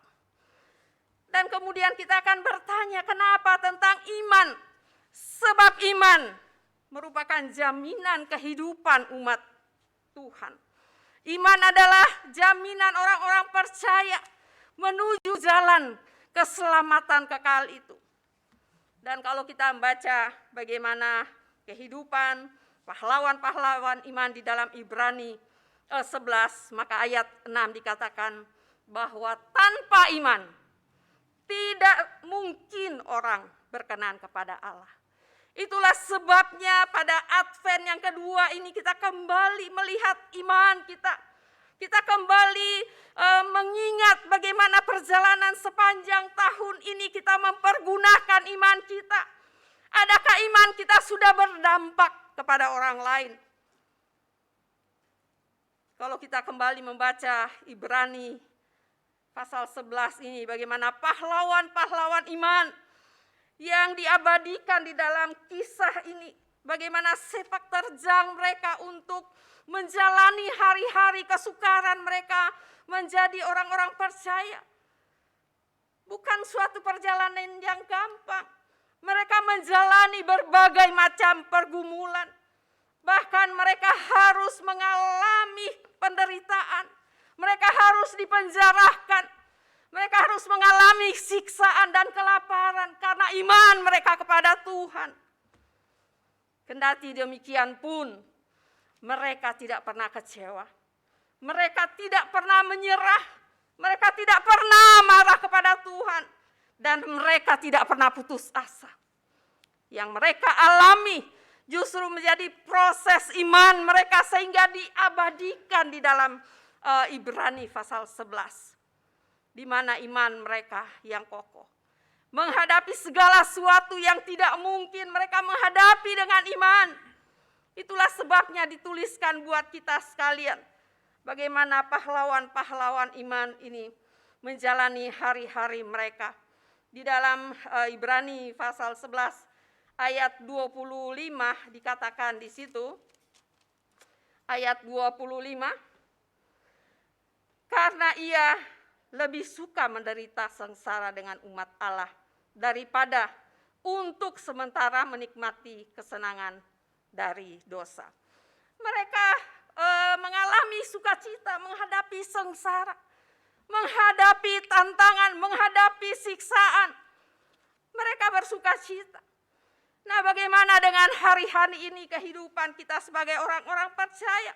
Dan kemudian kita akan bertanya, kenapa tentang iman? Sebab iman merupakan jaminan kehidupan umat Tuhan. Iman adalah jaminan orang-orang percaya menuju jalan keselamatan kekal itu. Dan kalau kita membaca bagaimana kehidupan pahlawan-pahlawan iman di dalam Ibrani 11, maka ayat 6 dikatakan bahwa tanpa iman tidak mungkin orang berkenan kepada Allah. Itulah sebabnya pada Advent yang kedua ini kita kembali melihat iman kita. Kita kembali mengingat bagaimana perjalanan sepanjang tahun ini kita mempergunakan iman kita. Adakah iman kita sudah berdampak kepada orang lain? Kalau kita kembali membaca Ibrani pasal 11 ini, bagaimana pahlawan-pahlawan iman yang diabadikan di dalam kisah ini, bagaimana sepak terjang mereka untuk menjalani hari-hari kesukaran mereka menjadi orang-orang percaya. Bukan suatu perjalanan yang gampang. Mereka menjalani berbagai macam pergumulan. Bahkan mereka harus mengalami penderitaan. Mereka harus dipenjarakan. Mereka harus mengalami siksaan dan kelaparan karena iman mereka kepada Tuhan. Kendati demikian pun, mereka tidak pernah kecewa. Mereka tidak pernah menyerah. Mereka tidak pernah marah kepada Tuhan. Dan mereka tidak pernah putus asa. Yang mereka alami justru menjadi proses iman mereka sehingga diabadikan di dalam Ibrani pasal 11. Di mana iman mereka yang kokoh. Menghadapi segala sesuatu yang tidak mungkin mereka menghadapi dengan iman. Itulah sebabnya dituliskan buat kita sekalian. Bagaimana pahlawan-pahlawan iman ini menjalani hari-hari mereka. Di dalam Ibrani pasal 11 ayat 25 dikatakan di situ. Ayat 25. Karena ia lebih suka menderita sengsara dengan umat Allah daripada untuk sementara menikmati kesenangan dari dosa. Mereka mengalami sukacita menghadapi sengsara, menghadapi tantangan, menghadapi siksaan. Mereka bersukacita. Nah, bagaimana dengan hari-hari ini kehidupan kita sebagai orang-orang percaya?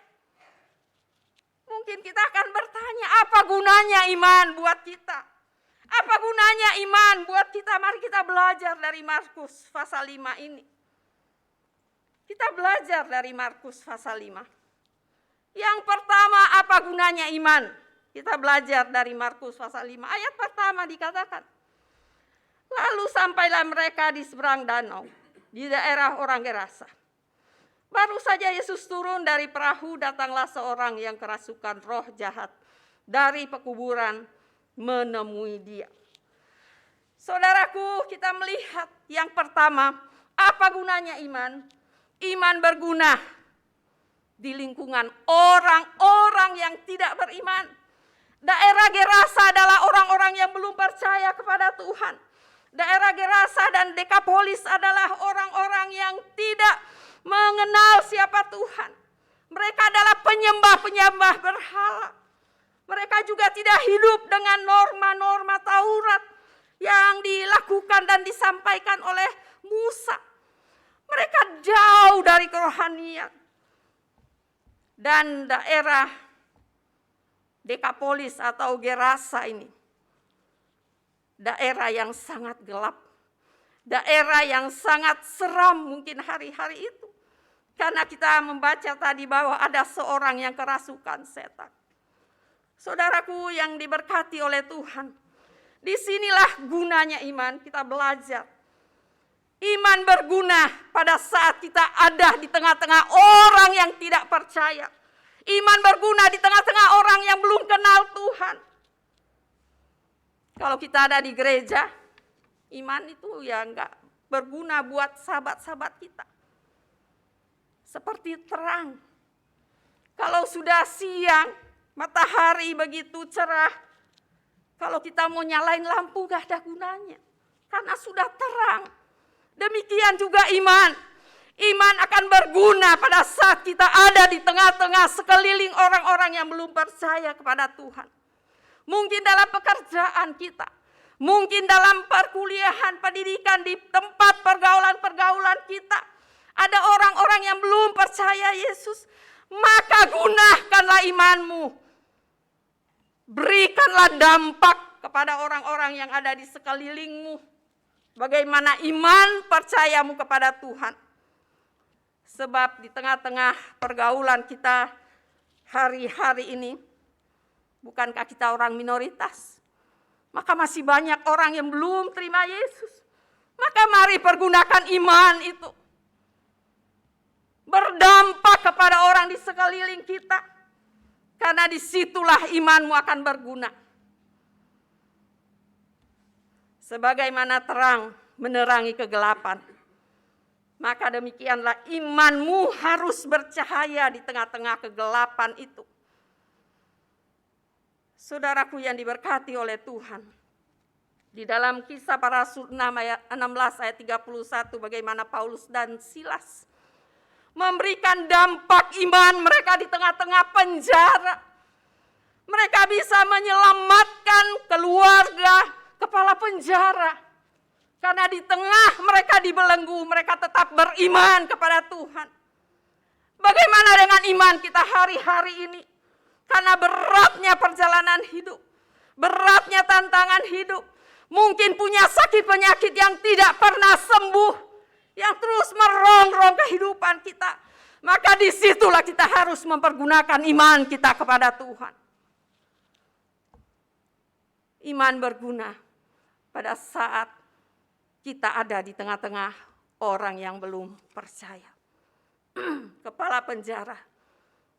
Mungkin kita akan bertanya, apa gunanya iman buat kita? Apa gunanya iman buat kita? Mari kita belajar dari Markus pasal 5 ini. Kita belajar dari Markus pasal 5. Yang pertama, apa gunanya iman? Kita belajar dari Markus pasal 5. Ayat pertama dikatakan, lalu sampailah mereka di seberang danau, di daerah orang Gerasa. Baru saja Yesus turun dari perahu, datanglah seorang yang kerasukan roh jahat dari pekuburan menemui dia. Saudaraku, kita melihat yang pertama, apa gunanya iman? Iman berguna di lingkungan orang-orang yang tidak beriman. Daerah Gerasa adalah orang-orang yang belum percaya kepada Tuhan. Daerah Gerasa dan Dekapolis adalah orang-orang yang tidak mengenal siapa Tuhan. Mereka adalah penyembah-penyembah berhala. Mereka juga tidak hidup dengan norma-norma Taurat yang dilakukan dan disampaikan oleh Musa. Mereka jauh dari kerohanian. Dan daerah Dekapolis atau Gerasa ini, daerah yang sangat gelap. Daerah yang sangat seram mungkin hari-hari itu. Karena kita membaca tadi bahwa ada seorang yang kerasukan setan. Saudaraku yang diberkati oleh Tuhan, disinilah gunanya iman. Kita belajar. Iman berguna pada saat kita ada di tengah-tengah orang yang tidak percaya. Iman berguna di tengah-tengah orang yang belum kenal Tuhan. Kalau kita ada di gereja, iman itu ya enggak berguna buat sahabat-sahabat kita. Seperti terang. Kalau sudah siang, matahari begitu cerah, kalau kita mau nyalain lampu gak ada gunanya, karena sudah terang. Demikian juga iman. Iman akan berguna pada saat kita ada di tengah-tengah sekeliling orang-orang yang belum percaya kepada Tuhan. Mungkin dalam pekerjaan kita, mungkin dalam perkuliahan, pendidikan, di tempat pergaulan-pergaulan kita. Ada orang-orang yang belum percaya Yesus, maka gunakanlah imanmu. Berikanlah dampak kepada orang-orang yang ada di sekelilingmu. Bagaimana iman percayamu kepada Tuhan. Sebab di tengah-tengah pergaulan kita hari-hari ini, bukankah kita orang minoritas? Maka masih banyak orang yang belum terima Yesus. Maka mari pergunakan iman itu. Berdampak kepada orang di sekeliling kita. Karena disitulah imanmu akan berguna. Sebagaimana terang menerangi kegelapan, maka demikianlah imanmu harus bercahaya di tengah-tengah kegelapan itu. Saudaraku yang diberkati oleh Tuhan, di dalam Kisah Para Rasul 16 ayat 31, bagaimana Paulus dan Silas memberikan dampak iman mereka di tengah-tengah penjara. Mereka bisa menyelamatkan keluarga kepala penjara. Karena di tengah mereka dibelenggu, mereka tetap beriman kepada Tuhan. Bagaimana dengan iman kita hari-hari ini? Karena beratnya perjalanan hidup, beratnya tantangan hidup, mungkin punya sakit penyakit yang tidak pernah sembuh, yang terus merongrong kehidupan kita. Maka disitulah kita harus mempergunakan iman kita kepada Tuhan. Iman berguna pada saat kita ada di tengah-tengah orang yang belum percaya. Kepala penjara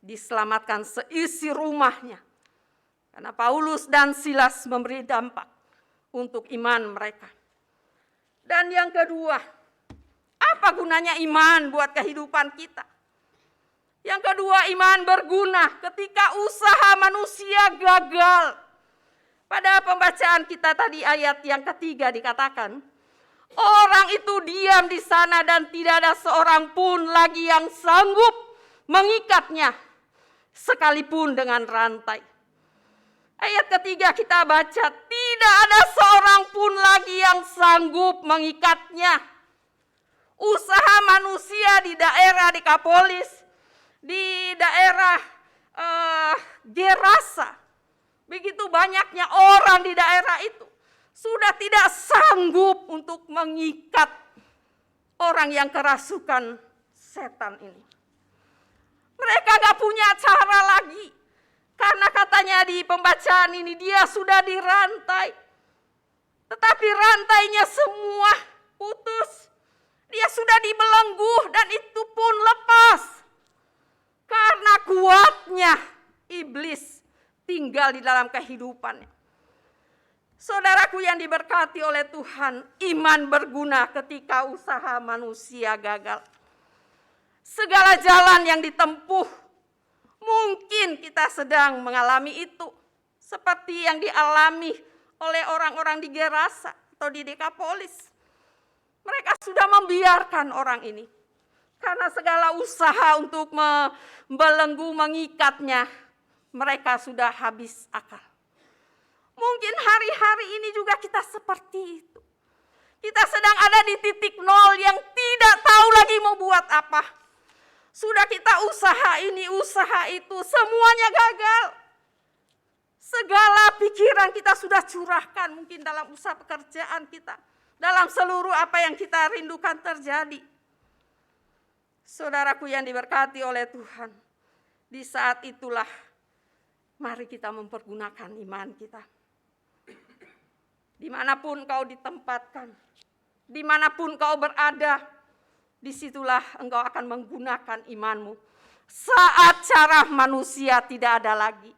diselamatkan seisi rumahnya. Karena Paulus dan Silas memberi dampak untuk iman mereka. Dan yang kedua, apa gunanya iman buat kehidupan kita? Yang kedua, iman berguna ketika usaha manusia gagal. Pada pembacaan kita tadi ayat yang ketiga dikatakan, orang itu diam di sana dan tidak ada seorang pun lagi yang sanggup mengikatnya, sekalipun dengan rantai. Ayat ketiga kita baca, tidak ada seorang pun lagi yang sanggup mengikatnya. Usaha manusia di daerah Dekapolis, di daerah Gerasa, begitu banyaknya orang di daerah itu sudah tidak sanggup untuk mengikat orang yang kerasukan setan ini. Mereka gak punya cara lagi. Karena katanya di pembacaan ini dia sudah dirantai. Tetapi rantainya semua putus. Dia sudah dibelenggu dan itu pun lepas. Karena kuatnya iblis tinggal di dalam kehidupannya. Saudaraku yang diberkati oleh Tuhan, iman berguna ketika usaha manusia gagal. Segala jalan yang ditempuh, mungkin kita sedang mengalami itu. Seperti yang dialami oleh orang-orang di Gerasa atau di Dekapolis. Mereka sudah membiarkan orang ini. Karena segala usaha untuk membelenggu, mengikatnya, mereka sudah habis akal. Mungkin hari-hari ini juga kita seperti itu. Kita sedang ada di titik nol yang tidak tahu lagi mau buat apa. Sudah kita usaha ini, usaha itu, semuanya gagal. Segala pikiran kita sudah curahkan mungkin dalam usaha pekerjaan kita. Dalam seluruh apa yang kita rindukan terjadi. Saudaraku yang diberkati oleh Tuhan. Di saat itulah mari kita mempergunakan iman kita. Dimanapun kau ditempatkan, dimanapun kau berada, disitulah engkau akan menggunakan imanmu. Saat cara manusia tidak ada lagi.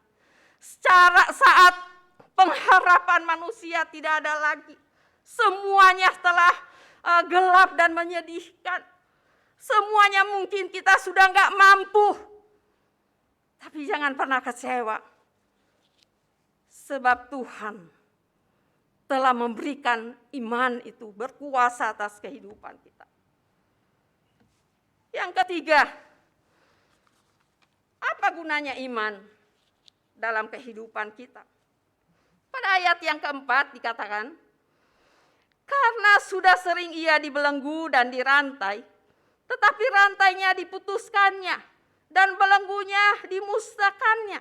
Saat pengharapan manusia tidak ada lagi. Semuanya telah gelap dan menyedihkan. Semuanya mungkin kita sudah gak mampu. Tapi jangan pernah kecewa. Sebab Tuhan telah memberikan iman itu berkuasa atas kehidupan kita. Yang ketiga, apa gunanya iman dalam kehidupan kita? Pada ayat yang keempat dikatakan, karena sudah sering ia dibelenggu dan dirantai, tetapi rantainya diputuskannya dan belenggunya dimusnahkannya,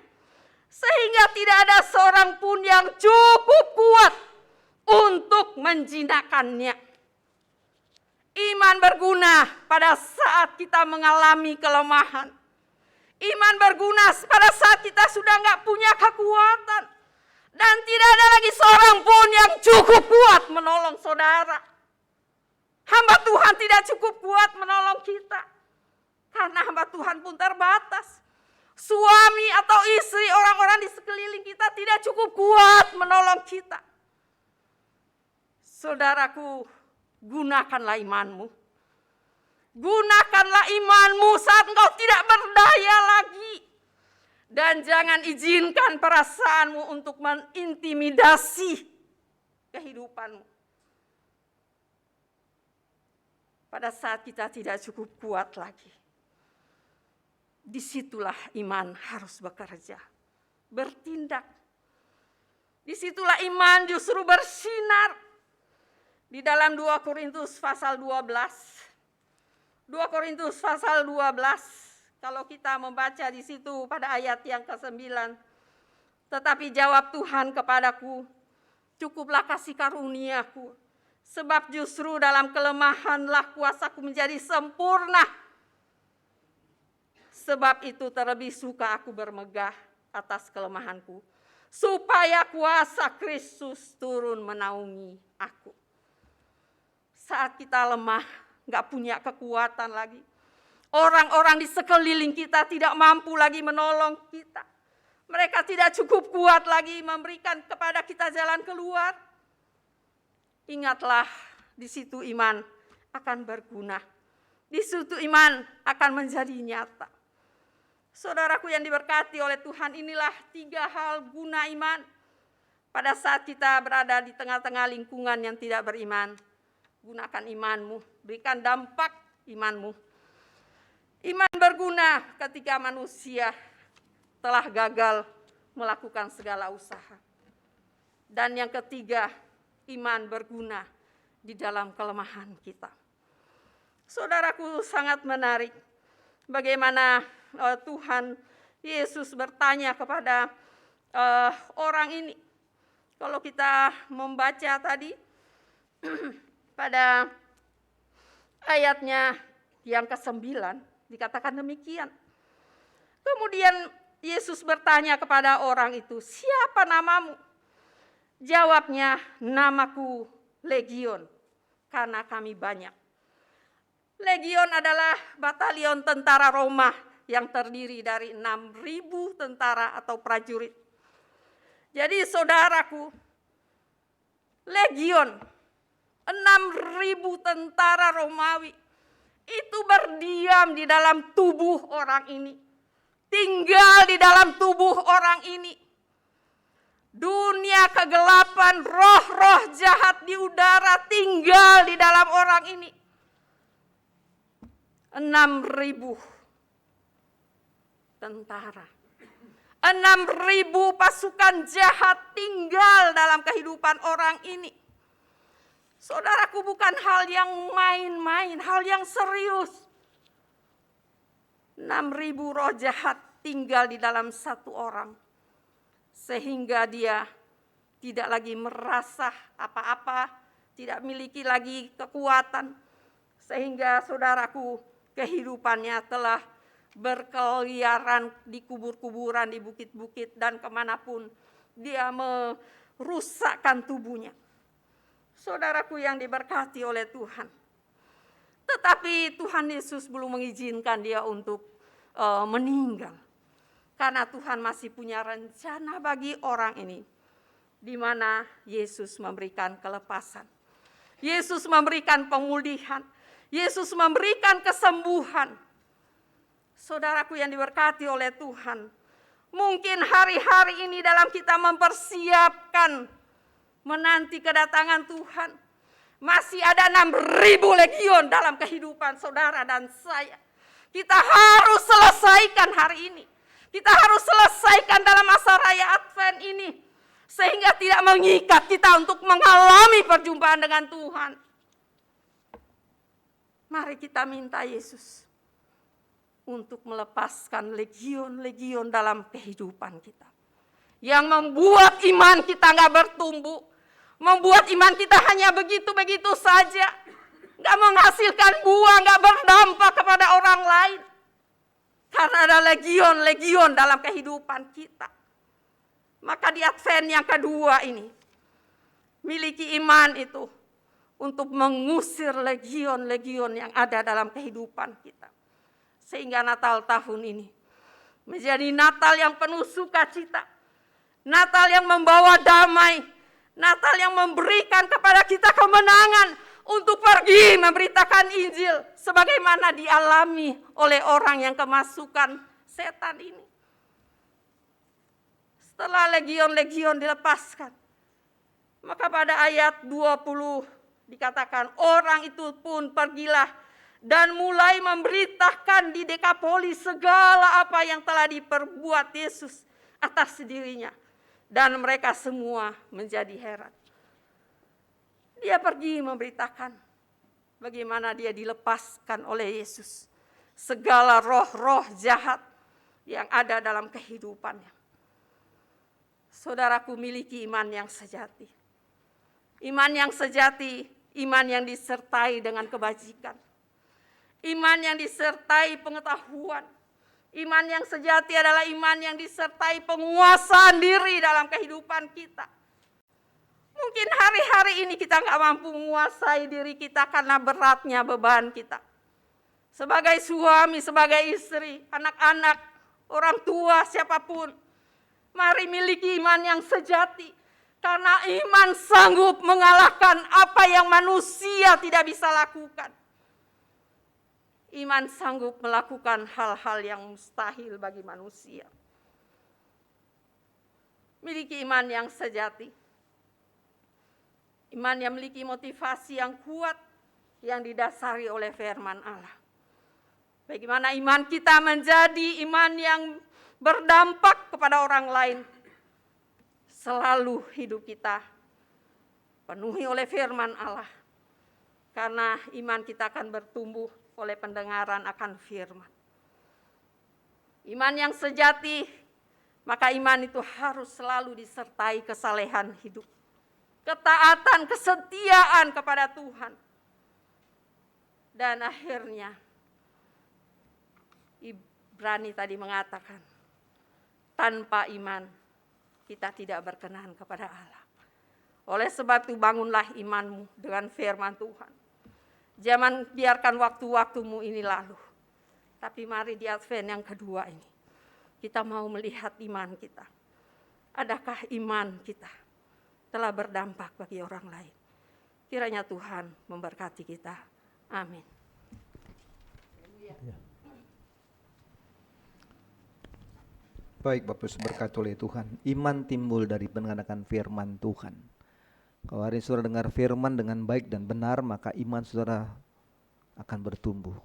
sehingga tidak ada seorang pun yang cukup kuat untuk menjinakkannya. Iman berguna pada saat kita mengalami kelemahan. Iman berguna pada saat kita sudah nggak punya kekuatan. Dan tidak ada lagi seorang pun yang cukup kuat menolong saudara. Hamba Tuhan tidak cukup kuat menolong kita. Karena hamba Tuhan pun terbatas. Suami atau istri, orang-orang di sekeliling kita tidak cukup kuat menolong kita. Saudaraku, gunakanlah imanmu. Gunakanlah imanmu saat engkau tidak berdaya lagi. Dan jangan izinkan perasaanmu untuk mengintimidasi kehidupanmu. Pada saat kita tidak cukup kuat lagi, disitulah iman harus bekerja, bertindak. Disitulah iman justru bersinar. Di dalam 2 Korintus pasal 12. 2 Korintus pasal 12. Kalau kita membaca di situ pada ayat yang ke-9. Tetapi jawab Tuhan kepadaku, cukuplah kasih karuniaku, sebab justru dalam kelemahanlah kuasaku menjadi sempurna. Sebab itu terlebih suka aku bermegah atas kelemahanku, supaya kuasa Kristus turun menaungi aku. Saat kita lemah, gak punya kekuatan lagi, orang-orang di sekeliling kita tidak mampu lagi menolong kita. Mereka tidak cukup kuat lagi memberikan kepada kita jalan keluar. Ingatlah, di situ iman akan berguna. Di situ iman akan menjadi nyata. Saudaraku yang diberkati oleh Tuhan, inilah 3 hal guna iman. Pada saat kita berada di tengah-tengah lingkungan yang tidak beriman, gunakan imanmu, berikan dampak imanmu. Iman berguna ketika manusia telah gagal melakukan segala usaha. Dan yang ketiga, iman berguna di dalam kelemahan kita. Saudaraku, sangat menarik bagaimana Tuhan Yesus bertanya kepada orang ini. Kalau kita membaca tadi pada ayatnya yang ke-9 dikatakan demikian. Kemudian Yesus bertanya kepada orang itu, siapa namamu? Jawabnya, namaku Legion, karena kami banyak. Legion adalah batalion tentara Roma yang terdiri dari 6.000 tentara atau prajurit. Jadi saudaraku, Legion, 6.000 tentara Romawi itu berdiam di dalam tubuh orang ini. Tinggal di dalam tubuh orang ini. Dunia kegelapan, roh-roh jahat di udara tinggal di dalam orang ini. 6.000 tentara. 6.000 pasukan jahat tinggal dalam kehidupan orang ini. Saudaraku, bukan hal yang main-main, hal yang serius. 6.000 roh jahat tinggal di dalam satu orang. Sehingga dia tidak lagi merasa apa-apa, tidak memiliki lagi kekuatan. Sehingga saudaraku, kehidupannya telah berkeliaran di kubur-kuburan, di bukit-bukit, dan kemanapun dia merusakkan tubuhnya. Saudaraku yang diberkati oleh Tuhan. Tetapi Tuhan Yesus belum mengizinkan dia untuk meninggal. Karena Tuhan masih punya rencana bagi orang ini. Di mana Yesus memberikan kelepasan. Yesus memberikan pemulihan. Yesus memberikan kesembuhan. Saudaraku yang diberkati oleh Tuhan. Mungkin hari-hari ini dalam kita mempersiapkan menanti kedatangan Tuhan, masih ada 6.000 legion dalam kehidupan saudara dan saya. Kita harus selesaikan hari ini. Kita harus selesaikan dalam masa raya Advent ini. Sehingga tidak mengikat kita untuk mengalami perjumpaan dengan Tuhan. Mari kita minta Yesus untuk melepaskan legion-legion dalam kehidupan kita. Yang membuat iman kita gak bertumbuh. Membuat iman kita hanya begitu-begitu saja. Gak menghasilkan buah, gak berdampak kepada orang lain. Karena ada legion-legion dalam kehidupan kita. Maka di Advent yang kedua ini, miliki iman itu untuk mengusir legion-legion yang ada dalam kehidupan kita. Sehingga Natal tahun ini menjadi Natal yang penuh sukacita. Natal yang membawa damai. Natal yang memberikan kepada kita kemenangan untuk pergi memberitakan Injil sebagaimana dialami oleh orang yang kemasukan setan ini. Setelah legion-legion dilepaskan, maka pada ayat 20 dikatakan orang itu pun pergilah dan mulai memberitakan di Dekapolis segala apa yang telah diperbuat Yesus atas dirinya. Dan mereka semua menjadi heran. Dia pergi memberitakan bagaimana dia dilepaskan oleh Yesus. Segala roh-roh jahat yang ada dalam kehidupannya. Saudaraku, miliki iman yang sejati. Iman yang sejati, iman yang disertai dengan kebajikan. Iman yang disertai pengetahuan. Iman yang sejati adalah iman yang disertai penguasaan diri dalam kehidupan kita. Mungkin hari-hari ini kita nggak mampu menguasai diri kita karena beratnya beban kita. Sebagai suami, sebagai istri, anak-anak, orang tua, siapapun. Mari miliki iman yang sejati. Karena iman sanggup mengalahkan apa yang manusia tidak bisa lakukan. Iman sanggup melakukan hal-hal yang mustahil bagi manusia. Miliki iman yang sejati. Iman yang memiliki motivasi yang kuat yang didasari oleh firman Allah. Bagaimana iman kita menjadi iman yang berdampak kepada orang lain. Selalu hidup kita penuhi oleh firman Allah. Karena iman kita akan bertumbuh oleh pendengaran akan firman. Iman yang sejati, maka iman itu harus selalu disertai kesalehan hidup. Ketaatan, kesetiaan kepada Tuhan. Dan akhirnya, Ibrani tadi mengatakan, tanpa iman kita tidak berkenan kepada Allah. Oleh sebab itu bangunlah imanmu dengan firman Tuhan. Jangan biarkan waktu-waktumu ini lalu. Tapi mari di Advent yang kedua ini, kita mau melihat iman kita. Adakah iman kita telah berdampak bagi orang lain? Kiranya Tuhan memberkati kita. Amin. Baik Bapak Ibu berkati oleh Tuhan. Iman timbul dari mendengarkan firman Tuhan. Kalau hari ini saudara dengar firman dengan baik dan benar, maka iman saudara akan bertumbuh.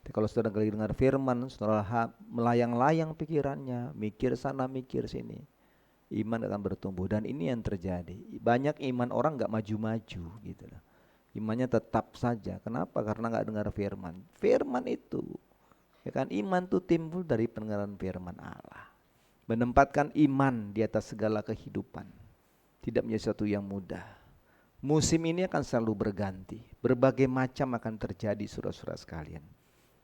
Tapi kalau saudara lagi dengar firman, saudara melayang-layang pikirannya, mikir sana, mikir sini, iman akan bertumbuh. Dan ini yang terjadi. Banyak iman orang gak maju-maju gitu loh. Imannya tetap saja. Kenapa? Karena gak dengar firman. Firman itu, ya kan, iman itu timbul dari pendengaran firman Allah. Menempatkan iman di atas segala kehidupan. Tidak menjadi sesuatu yang mudah. Musim ini akan selalu berganti. Berbagai macam akan terjadi saudara-saudara sekalian.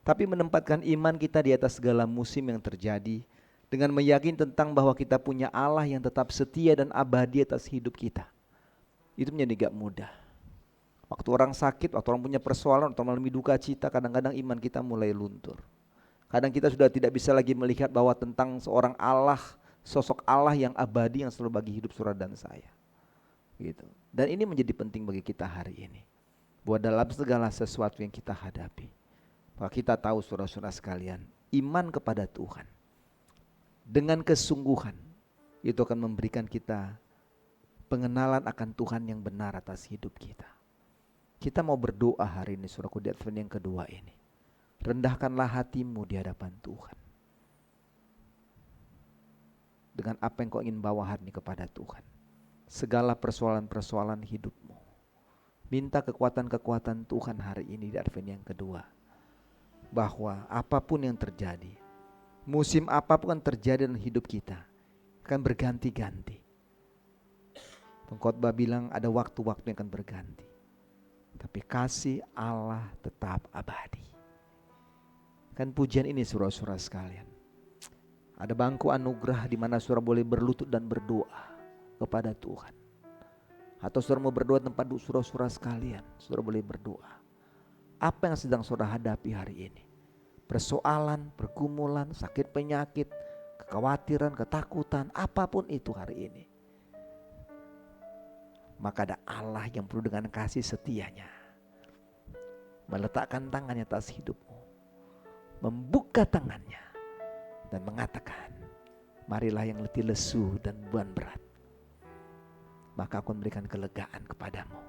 Tapi menempatkan iman kita di atas segala musim yang terjadi. Dengan meyakini tentang bahwa kita punya Allah yang tetap setia dan abadi atas hidup kita. Itu menjadi gak mudah. Waktu orang sakit, waktu orang punya persoalan, atau mengalami duka cita, kadang-kadang iman kita mulai luntur. Kadang kita sudah tidak bisa lagi melihat bahwa tentang seorang Allah, sosok Allah yang abadi yang selalu bagi hidup saudara dan saya. Gitu. Dan ini menjadi penting bagi kita hari ini. Bahwa dalam segala sesuatu yang kita hadapi, bahwa kita tahu saudara-saudara sekalian, iman kepada Tuhan dengan kesungguhan, itu akan memberikan kita pengenalan akan Tuhan yang benar atas hidup kita. Kita mau berdoa hari ini, saudaraku, di Advent yang kedua ini. Rendahkanlah hatimu di hadapan Tuhan. Dengan apa yang kau ingin bawa hari ini kepada Tuhan. Segala persoalan-persoalan hidupmu. Minta kekuatan-kekuatan Tuhan hari ini di Advent yang kedua. Bahwa apapun yang terjadi, musim apapun yang terjadi dalam hidup kita, akan berganti-ganti. Pengkhotbah bilang ada waktu-waktu yang akan berganti. Tapi kasih Allah tetap abadi. Kan pujian ini saudara-saudara sekalian. Ada bangku anugerah di mana saudara boleh berlutut dan berdoa kepada Tuhan. Atau saudara mau berdoa tempat saudara-saudara sekalian, saudara boleh berdoa. Apa yang sedang saudara hadapi hari ini? Persoalan, pergumulan, sakit penyakit, kekhawatiran, ketakutan, apapun itu hari ini. Maka ada Allah yang perlu dengan kasih setianya meletakkan tangannya atas hidupmu, membuka tangannya dan mengatakan, marilah yang letih lesu dan beban berat, maka aku memberikan kelegaan kepadamu.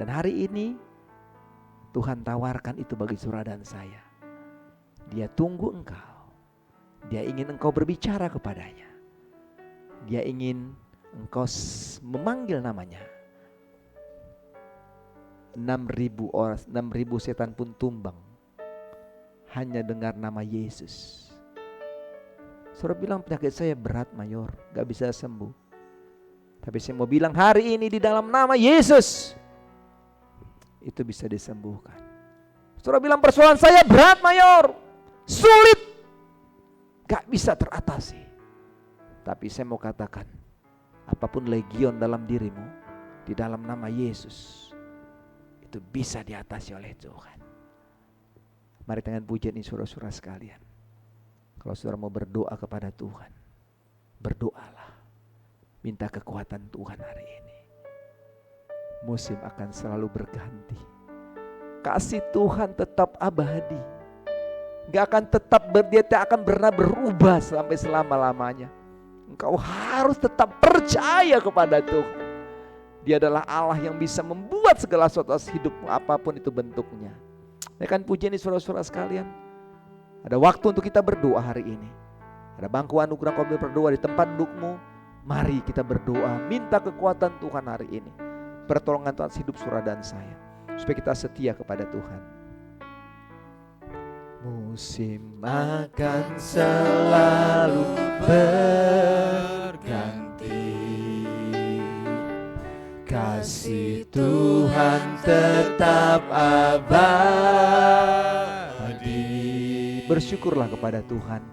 Dan hari ini Tuhan tawarkan itu bagi saudara dan saya. Dia tunggu engkau. Dia ingin engkau berbicara kepadanya. Dia ingin engkau memanggil namanya. 6.000 setan pun tumbang hanya dengar nama Yesus. Saudara bilang penyakit saya berat Mayor, gak bisa sembuh. Tapi saya mau bilang hari ini di dalam nama Yesus itu bisa disembuhkan. Saudara bilang persoalan saya berat Mayor, sulit, gak bisa teratasi. Tapi saya mau katakan, apapun legion dalam dirimu, di dalam nama Yesus itu bisa diatasi oleh Tuhan. Mari dengan pujian ini saudara-saudara sekalian, kalau saudara mau berdoa kepada Tuhan, berdoalah, minta kekuatan Tuhan hari ini. Musim akan selalu berganti, kasih Tuhan tetap abadi, gak akan tetap dia tak akan pernah berubah sampai selama-lamanya. Engkau harus tetap percaya kepada Tuhan. Dia adalah Allah yang bisa membuat segala sesuatu atas hidupmu, apapun itu bentuknya. Ya kan pujian ini saudara-saudara sekalian. Ada waktu untuk kita berdoa hari ini. Ada bangku anugerah kau berdoa di tempat dudukmu. Mari kita berdoa, minta kekuatan Tuhan hari ini. Pertolongan Tuhan hidup saudara dan saya, supaya kita setia kepada Tuhan. Musim akan selalu berganti, kasih Tuhan tetap abadi. Bersyukurlah kepada Tuhan.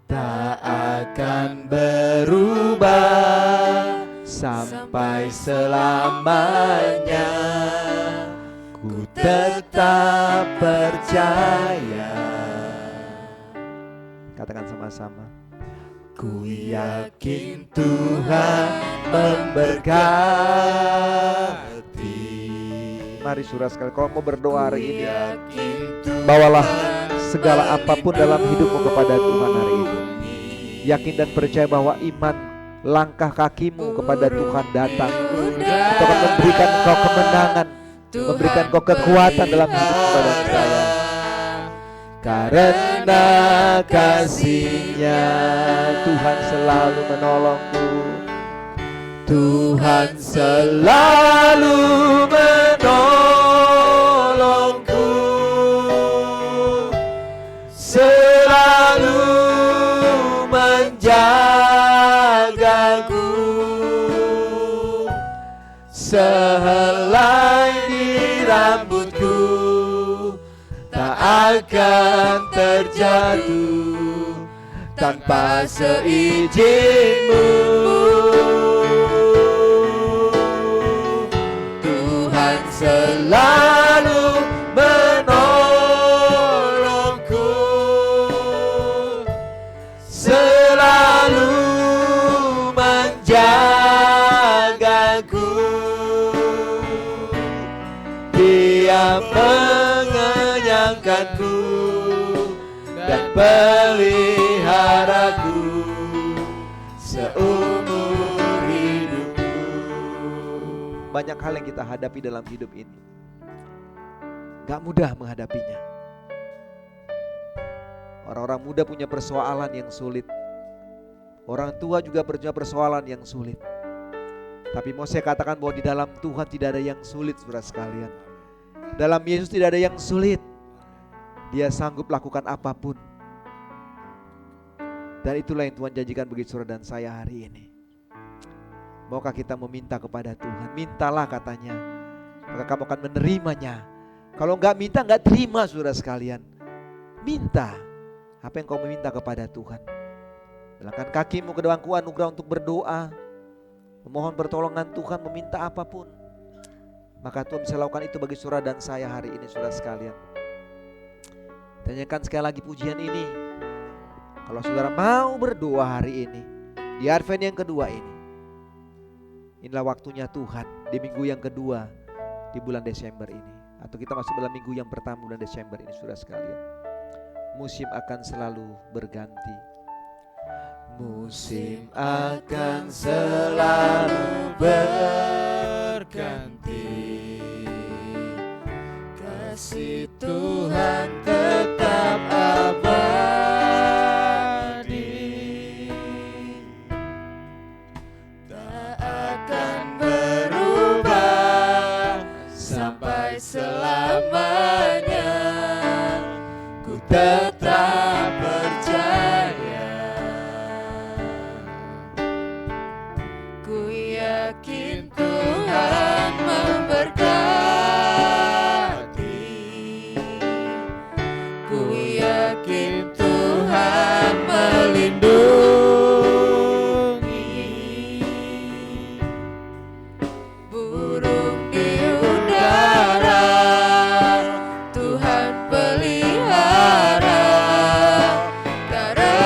Tak akan berubah sampai selamanya. Ku tetap percaya. Katakan sama-sama. Ku yakin Tuhan memberkati. Mari saudara sekalian, kalau mau berdoa hari ini, bawalah segala apapun dalam hidupmu kepada Tuhan hari ini. Yakin dan percaya bahwa iman langkah kakimu kepada Tuhan datang. Itu akan memberikan engkau kemenangan, memberikan kau kekuatan dalam hidupmu dan saya. Karena kasih-Nya Tuhan selalu menolongku. Tuhan selalu menolongku, selalu menjagaku. Sehelai di rambutku tak akan terjatuh tanpa seizin-Mu. Tuhan selalu menolongku, selalu menjagaku. Dia mengenyangkanku dan pelihara peliharaku seumur hidupku. Banyak hal yang kita hadapi dalam hidup ini, gak mudah menghadapinya. Orang-orang muda punya persoalan yang sulit, orang tua juga punya persoalan yang sulit. Tapi mau saya katakan bahwa di dalam Tuhan tidak ada yang sulit, saudara sekalian. Dalam Yesus tidak ada yang sulit. Dia sanggup lakukan apapun. Dan itulah yang Tuhan janjikan bagi saudara dan saya hari ini. Maukah kita meminta kepada Tuhan? Mintalah katanya, maka kamu akan menerimanya. Kalau enggak minta, enggak terima saudara sekalian. Minta apa yang kau meminta kepada Tuhan. Belakang kakimu ke bangku anugerah untuk berdoa, memohon pertolongan Tuhan, meminta apapun. Maka Tuhan bisa lakukan itu bagi saudara dan saya hari ini, saudara sekalian. Tanyakan sekali lagi pujian ini. Kalau saudara mau berdoa hari ini, di Advent yang kedua ini, inilah waktunya Tuhan di minggu yang kedua di bulan Desember ini. Atau kita masuk dalam minggu yang pertama bulan Desember ini, saudara sekalian. Musim akan selalu berganti. Musim akan selalu berganti, kasih Tuhan tetap abadi, tak akan berubah sampai selamanya. Ku tetap percaya, ku yakin Tuhan memberkati, ku yakin Tuhan melindungi, burung di udara Tuhan pelihara karena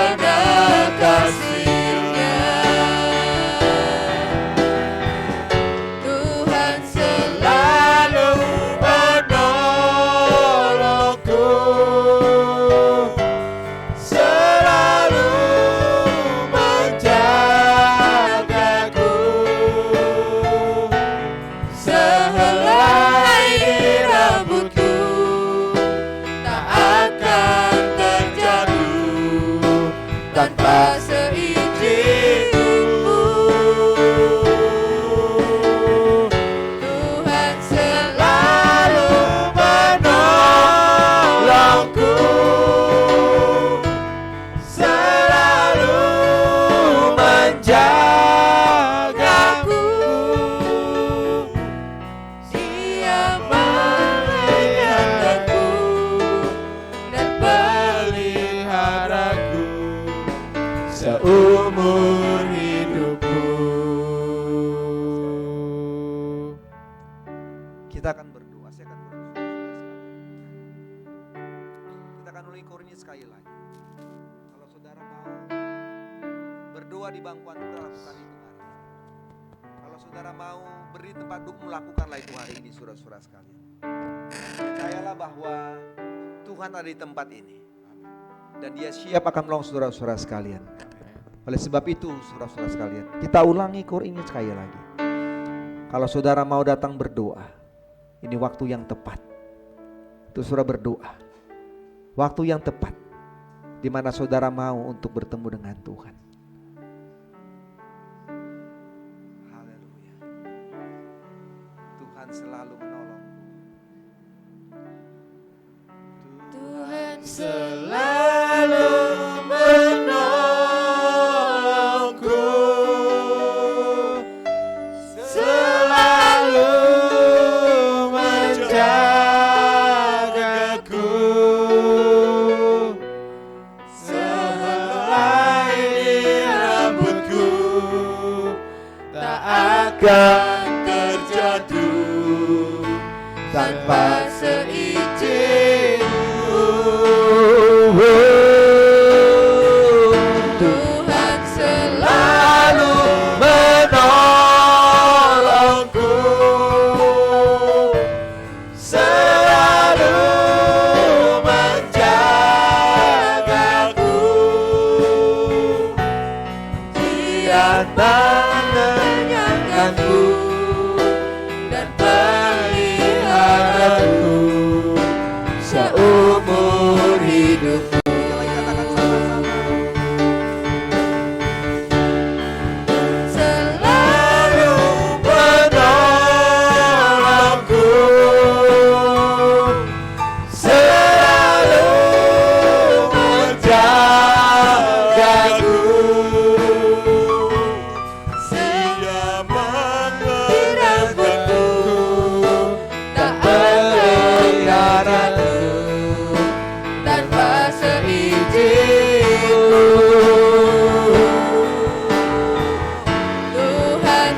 kasih-Nya. Tuhan selalu menolongku, selalu menjagaku, sehelai rambutku tak akan terjatuh tanpa seizinku. Tuhan selalu menolongku, selalu menjagaku, Dia melindungiku dan peliharaku seumur hidupku. Kita akan berdoa. Saya akan berdoa. Kita akan ulangi korinnya sekali lagi. Kalau saudara mau berdoa di bangku anugerah, lakukan itu hari ini. Kalau saudara mau beri tempat duduk, lakukanlah itu hari ini, saudara-saudara sekalian. Percayalah bahwa Tuhan ada di tempat ini dan Dia siap akan menolong saudara-saudara sekalian. Oleh sebab itu, saudara-saudara sekalian, kita ulangi korinnya sekali lagi. Kalau saudara mau datang berdoa, ini waktu yang tepat. Itu saudara berdoa. Waktu yang tepat di mana saudara mau untuk bertemu dengan Tuhan. Haleluya. Tuhan selalu menolong. Tuhan selalu menolongku, selalu menjagaku, sehelai rambutku tak akan terjatuh tanpa seizinku. Tuhan selalu menolongku, selalu menjagaku,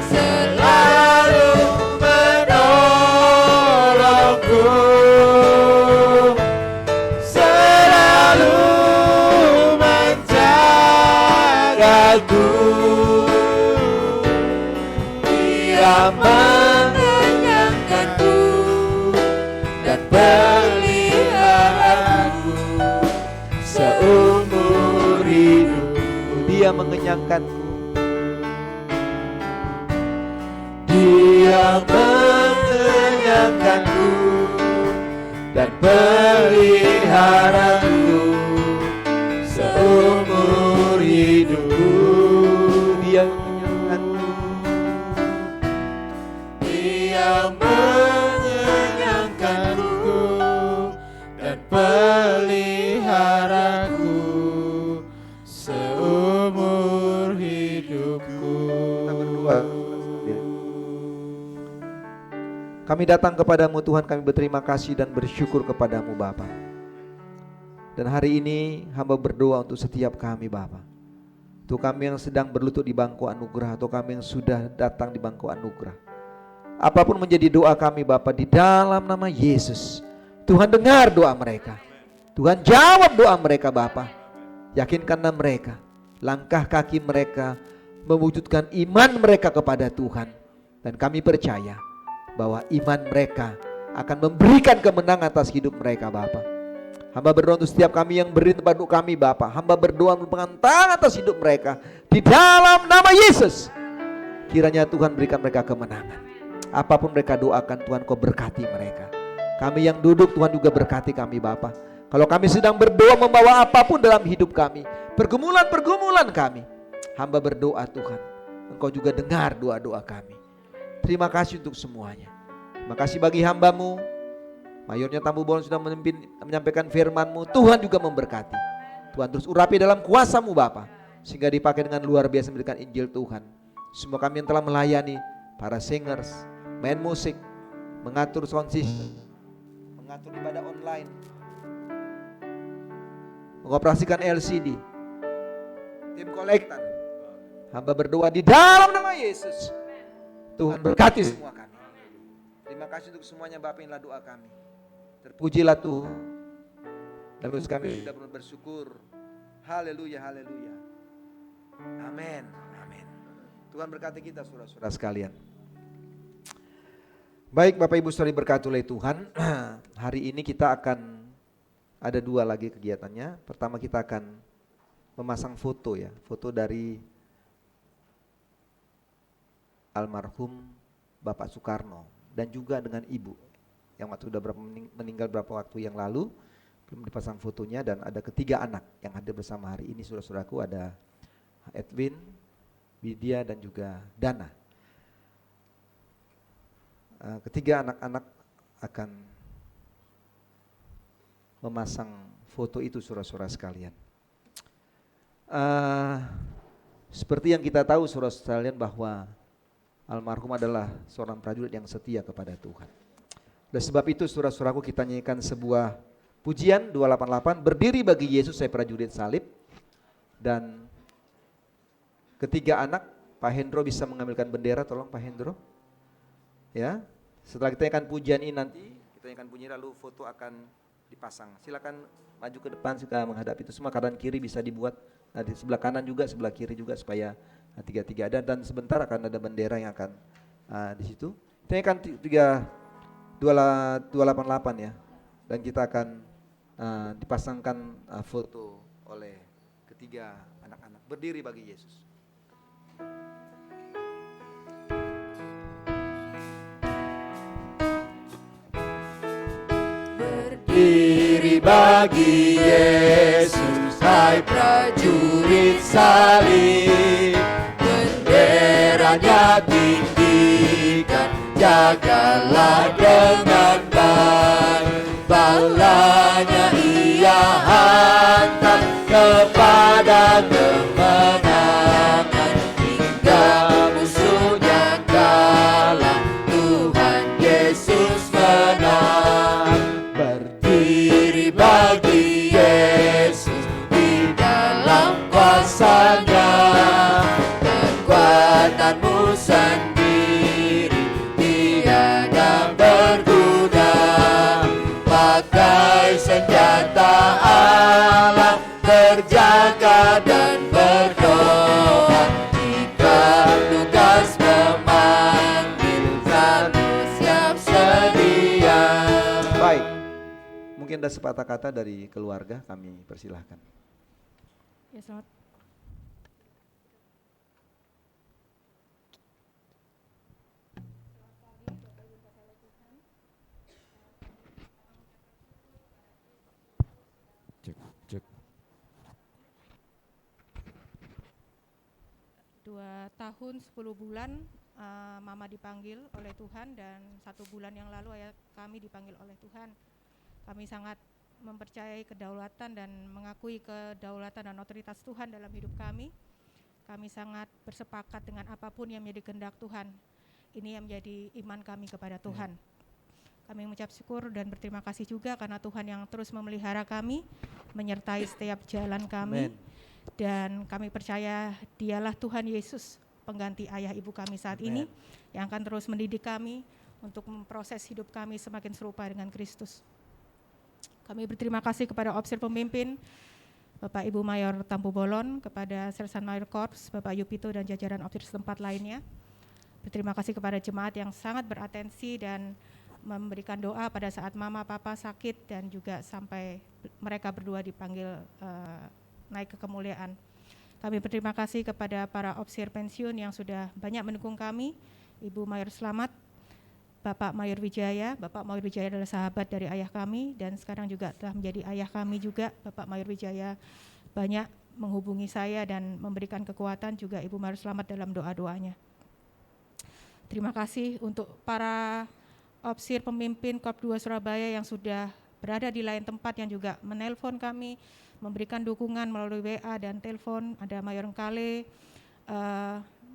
selalu menolongku, selalu menjagaku. Dia mengenyangkanku dan peliharaku seumur hidup. Dia mengenyangkanku. Dia mengenyangkanku dan peliharaku seumur hidupku. Dia mengenyangkanku. Dia mengenyangkanku dan peliharaku seumur hidupku. Kita berdoa. Kami datang kepadamu Tuhan, kami berterima kasih dan bersyukur kepadamu Bapa. Dan hari ini hamba berdoa untuk setiap kami Bapa. Untuk kami yang sedang berlutut di bangku anugerah, atau kami yang sudah datang di bangku anugerah. Apapun menjadi doa kami Bapa, di dalam nama Yesus, Tuhan dengar doa mereka. Tuhan jawab doa mereka Bapa. Yakinkanlah mereka, langkah kaki mereka mewujudkan iman mereka kepada Tuhan. Dan kami percaya bahwa iman mereka akan memberikan kemenangan atas hidup mereka Bapa. Hamba berdoa untuk setiap kami yang beri tempat duduk kami Bapa. Hamba berdoa merupakan tangan atas hidup mereka di dalam nama Yesus. Kiranya Tuhan berikan mereka kemenangan. Apapun mereka doakan Tuhan, Kau berkati mereka. Kami yang duduk Tuhan juga berkati kami Bapa. Kalau kami sedang berdoa membawa apapun dalam hidup kami, pergumulan-pergumulan kami, hamba berdoa Tuhan, Engkau juga dengar doa-doa kami. Terima kasih untuk semuanya. Terima kasih bagi hamba-Mu. Mayornya Tambu Bolon sudah menyampaikan firman-Mu. Tuhan juga memberkati. Tuhan terus urapi dalam kuasa-Mu Bapa, sehingga dipakai dengan luar biasa memberikan Injil Tuhan. Semua kami yang telah melayani, para singers, main musik, mengatur sound system, mengatur ibadah online, mengoperasikan LCD, tim kolektan, hamba berdoa di dalam nama Yesus, Tuhan berkati semua kami. Terima kasih untuk semuanya Bapak, inilah doa kami. Terpujilah Tuhan. Dan terus kami sudah benar bersyukur. Haleluya, haleluya. Amin, amin. Tuhan berkati kita saudara-saudara sekalian. Baik Bapak Ibu saudari berkati oleh Tuhan. Hari ini kita akan ada dua lagi kegiatannya. Pertama kita akan memasang foto ya. Foto dari almarhum Bapak Soekarno dan juga dengan Ibu yang waktu sudah meninggal beberapa waktu yang lalu, belum dipasang fotonya. Dan ada ketiga anak yang hadir bersama hari ini saudara-saudaraku, ada Edwin, Widya dan juga Dana. Ketiga anak-anak akan memasang foto itu saudara-saudara sekalian. Seperti yang kita tahu saudara-saudara sekalian bahwa almarhum adalah seorang prajurit yang setia kepada Tuhan. Oleh sebab itu saudara-saudaraku, kita nyanyikan sebuah pujian 288, berdiri bagi Yesus saya prajurit salib. Dan ketiga anak, Pak Hendro bisa mengambilkan bendera, tolong Pak Hendro. Ya, setelah kita nyanyikan pujian ini nanti, kita nyanyikan pujian lalu foto akan dipasang. Silakan maju ke depan, sudah menghadap itu semua, kanan kiri bisa dibuat. Nah, di sebelah kanan juga, sebelah kiri juga, supaya tiga-tiga ada. Dan sebentar akan ada bendera yang akan di situ. Kita nyanyikan 288 ya. Dan kita akan dipasangkan foto oleh ketiga anak-anak. Berdiri bagi Yesus. Berdiri bagi Yesus, hai prajurit salib, benderanya tinggikan, jagalah dengan baik, balanya ia hantam kepada kemenangan, hingga musuhnya kalah, Tuhan Yesus menang. Berdiri bagi Yesus di dalam kuasa-Nya, kekuatanmu sendiri mungkin ada sepatah kata dari keluarga, kami persilahkan. Ya, selamat. Cek. 2 tahun 10 bulan Mama dipanggil oleh Tuhan, dan 1 bulan yang lalu ayah kami dipanggil oleh Tuhan. Kami sangat mempercayai kedaulatan dan mengakui kedaulatan dan otoritas Tuhan dalam hidup kami. Kami sangat bersepakat dengan apapun yang menjadi kehendak Tuhan. Ini yang menjadi iman kami kepada Tuhan. Kami mengucap syukur dan berterima kasih juga karena Tuhan yang terus memelihara kami, menyertai setiap jalan kami. Amen. Dan kami percaya Dialah Tuhan Yesus, pengganti ayah ibu kami saat ini, yang akan terus mendidik kami untuk memproses hidup kami semakin serupa dengan Kristus. Kami berterima kasih kepada Opsir Pemimpin, Bapak Ibu Mayor Tampu Bolon, kepada Sersan Mayor Korps, Bapak Yupito dan jajaran Opsir setempat lainnya. Berterima kasih kepada jemaat yang sangat beratensi dan memberikan doa pada saat mama papa sakit, dan juga sampai mereka berdua dipanggil naik ke kemuliaan. Kami berterima kasih kepada para opsir pensiun yang sudah banyak mendukung kami, Ibu Mayor Slamet, Bapak Mayor Wijaya. Bapak Mayor Wijaya adalah sahabat dari ayah kami dan sekarang juga telah menjadi ayah kami juga. Bapak Mayor Wijaya banyak menghubungi saya dan memberikan kekuatan, juga Ibu Mayor Slamet dalam doa-doanya. Terima kasih untuk para opsir pemimpin Korps 2 Surabaya yang sudah berada di lain tempat, yang juga menelpon kami, memberikan dukungan melalui WA dan telepon. Ada Mayor Engkale,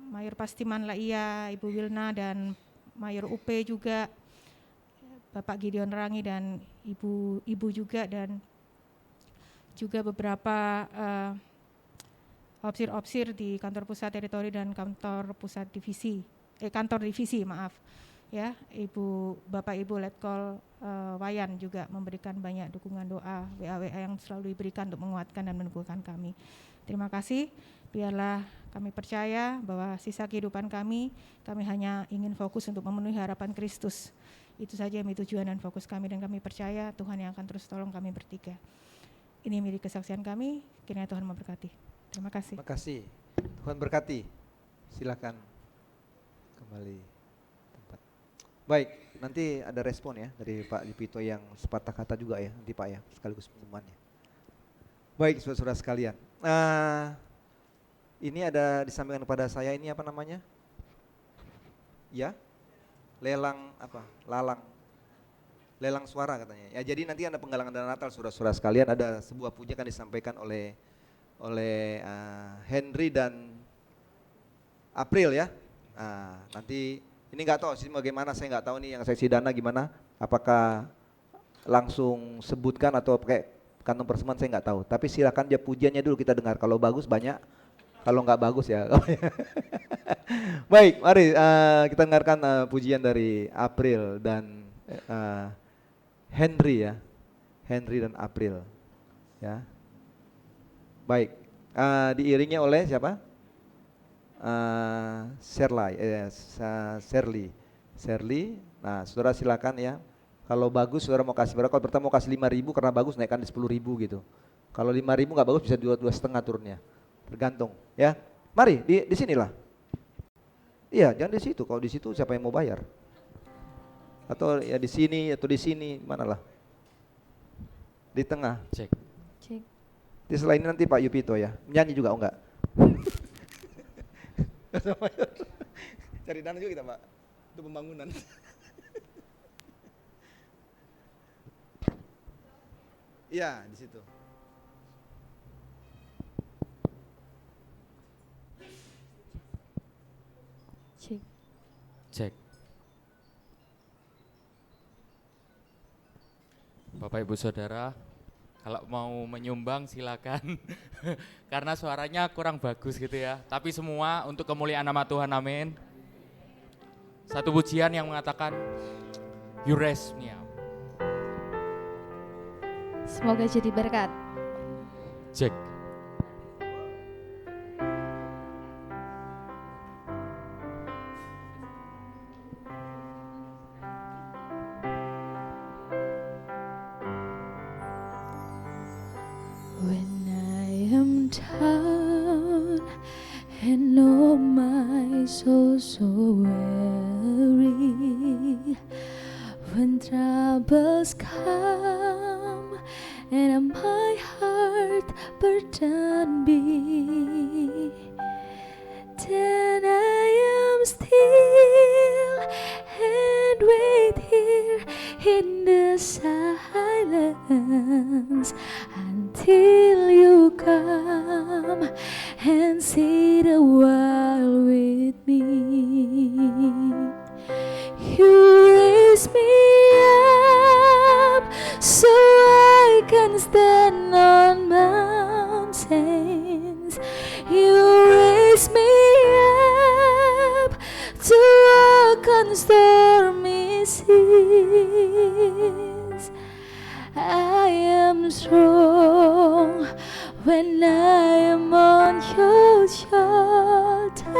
Mayor Pastiman Laia, Ibu Wilna, dan Mayor UP juga, Bapak Gideon Rangi dan Ibu juga, dan juga beberapa opsir-opsir di kantor pusat teritori dan kantor pusat divisi, kantor divisi, maaf. Ya, Bapak Ibu Letkol Wayan juga memberikan banyak dukungan doa, WA yang selalu diberikan untuk menguatkan dan meneguhkan kami. Terima kasih. Biarlah kami percaya bahwa sisa kehidupan kami hanya ingin fokus untuk memenuhi harapan Kristus. Itu saja yang tujuan dan fokus kami, dan kami percaya Tuhan yang akan terus tolong kami bertiga. Ini milik kesaksian kami, kiranya Tuhan memberkati. Terima kasih. Terima kasih. Tuhan berkati. Silakan kembali. Baik, nanti ada respon ya dari Pak Lipito yang sepatah kata juga ya, nanti Pak ya, sekaligus pengumumannya. Baik, saudara-saudara sekalian. Ini ada disampaikan kepada saya, ini apa namanya? Ya, lelang suara katanya. Ya, jadi nanti ada penggalangan dana Natal, saudara-saudara sekalian. Ada sebuah pujian yang disampaikan oleh Henry dan April ya. Nanti ini nggak tahu sih bagaimana, saya nggak tahu nih yang seksi dana gimana, apakah langsung sebutkan atau pakai kantong persembahan, saya nggak tahu. Tapi silakan dia pujiannya dulu kita dengar, kalau bagus banyak, kalau nggak bagus ya. Baik, mari kita dengarkan pujian dari April dan Henry ya, Henry dan April ya. Baik, diiringi oleh siapa? Sherly. Nah, saudara silakan ya. Kalau bagus saudara mau kasih berapa? Kalau pertama mau kasih 5.000 karena bagus, naikkan di 10.000 gitu. Kalau 5.000 nggak bagus bisa 2,5 turunnya. Tergantung ya. Mari di sinilah. Iya, jangan di situ. Kalau di situ siapa yang mau bayar? Atau ya di sini atau di sini, mana lah? Di tengah. Cek. Di selain ini nanti Pak Yupito ya. Nyanyi juga enggak? Cari dana juga kita Pak, untuk pembangunan. Iya, di situ. Cek. Bapak Ibu Saudara, kalau mau menyumbang silakan. Karena suaranya kurang bagus gitu ya. Tapi semua untuk kemuliaan nama Tuhan, amin. Satu pujian yang mengatakan You raise me up. Semoga jadi berkat. Cek. weary when troubles come and my heart burden be. Then I am still and wait here in the silence until you come and sit a while with me. You raise me up so I can stand on mountains. You raise me up to walk on stormy seas. I am strong when I am on your shoulders.